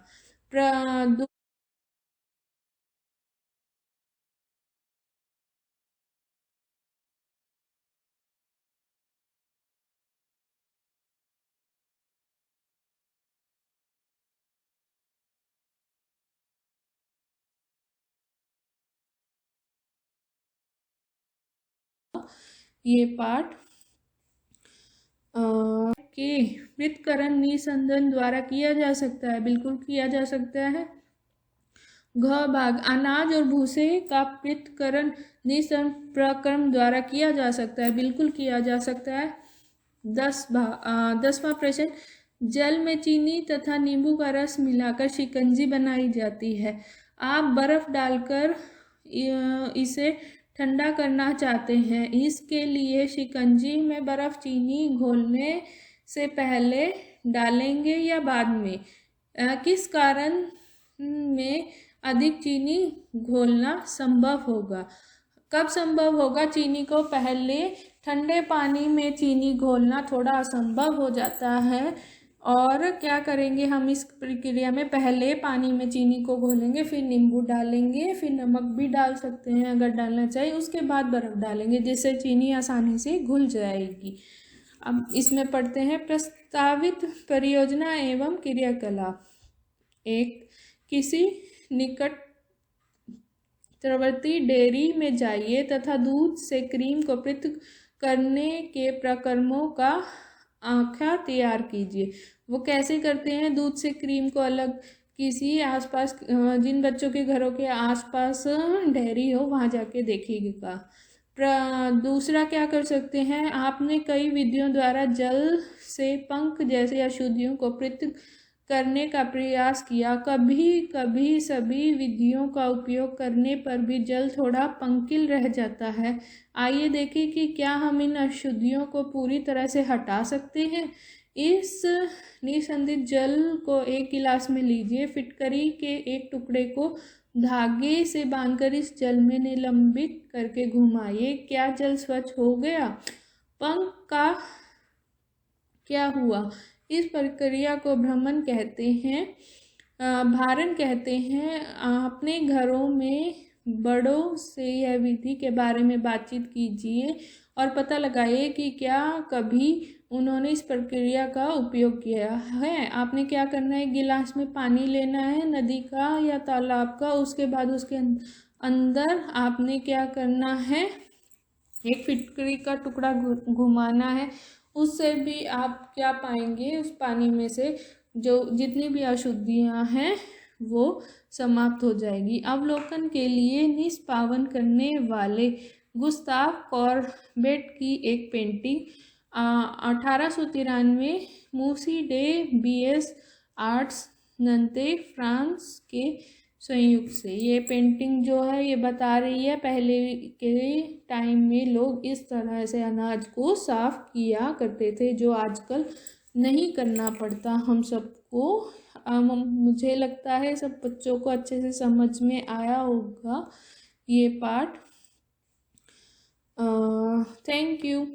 ये पाठ के पृथक्करण निस्संदन द्वारा किया जा सकता है। बिल्कुल किया जा सकता है। घ भाग, अनाज और भूसे का पृथक्करण निस्संदन प्रक्रम द्वारा किया जा सकता है। बिल्कुल किया जा सकता है। 10वां प्रश्न, जल में चीनी तथा नींबू का रस मिलाकर शिकंजी बनाई जाती है। आप बर्फ डालकर इसे ठंडा करना चाहते हैं। इसके लिए शिकंजी में बर्फ चीनी घोलने से पहले डालेंगे या बाद में? किस कारण में अधिक चीनी घोलना संभव होगा? कब संभव होगा? चीनी को पहले ठंडे पानी में चीनी घोलना थोड़ा असंभव हो जाता है। और क्या करेंगे हम इस प्रक्रिया में? पहले पानी में चीनी को घोलेंगे, फिर नींबू डालेंगे, फिर नमक भी डाल सकते हैं अगर डालना चाहिए, उसके बाद बर्फ डालेंगे, जिससे चीनी आसानी से घुल जाएगी। अब इसमें पढ़ते हैं प्रस्तावित परियोजना एवं क्रियाकलाप। एक, किसी निकटवर्ती डेयरी में जाइए तथा दूध से क्रीम को पृथक करने के प्रक्रमों का आंकड़ा तैयार कीजिए। वो कैसे करते हैं दूध से क्रीम को अलग? किसी आसपास जिन बच्चों के घरों के आसपास डेयरी हो वहां जाके देखिएगा। दूसरा क्या कर सकते हैं? आपने कई विधियों द्वारा जल से पंख जैसे अशुद्धियों को पृथक करने का प्रयास किया। कभी कभी सभी विधियों का उपयोग करने पर भी जल थोड़ा पंकिल रह जाता है। आइए देखें कि क्या हम इन अशुद्धियों को पूरी तरह से हटा सकते हैं। इस निस्संदिग्ध जल को एक गिलास में लीजिए। फिटकरी के एक टुकड़े को धागे से बांधकर इस जल में निलंबित करके घुमाइए। क्या जल स्वच्छ हो गया? पंख का क्या हुआ? इस प्रक्रिया को भ्रमण कहते हैं, भारण कहते हैं। अपने घरों में बड़ों से यह विधि के बारे में बातचीत कीजिए और पता लगाइए कि क्या कभी उन्होंने इस प्रक्रिया का उपयोग किया है। आपने क्या करना है? गिलास में पानी लेना है, नदी का या तालाब का। उसके बाद उसके अंदर आपने क्या करना है? एक फिटकरी का टुकड़ा घुमाना है। उससे भी आप क्या पाएंगे? उस पानी में से जो जितनी भी अशुद्धियां हैं वो समाप्त हो जाएगी। अवलोकन के लिए निष्पावन करने वाले गुस्ताव कॉर्बेट की एक painting 1893 Musee des Beaux Arts Nantes France के संयुक्त से। ये पेंटिंग जो है ये बता रही है पहले के टाइम में लोग इस तरह से अनाज को साफ किया करते थे, जो आजकल नहीं करना पड़ता हम सबको। मुझे लगता है सब बच्चों को अच्छे से समझ में आया होगा ये पाठ। Thank you.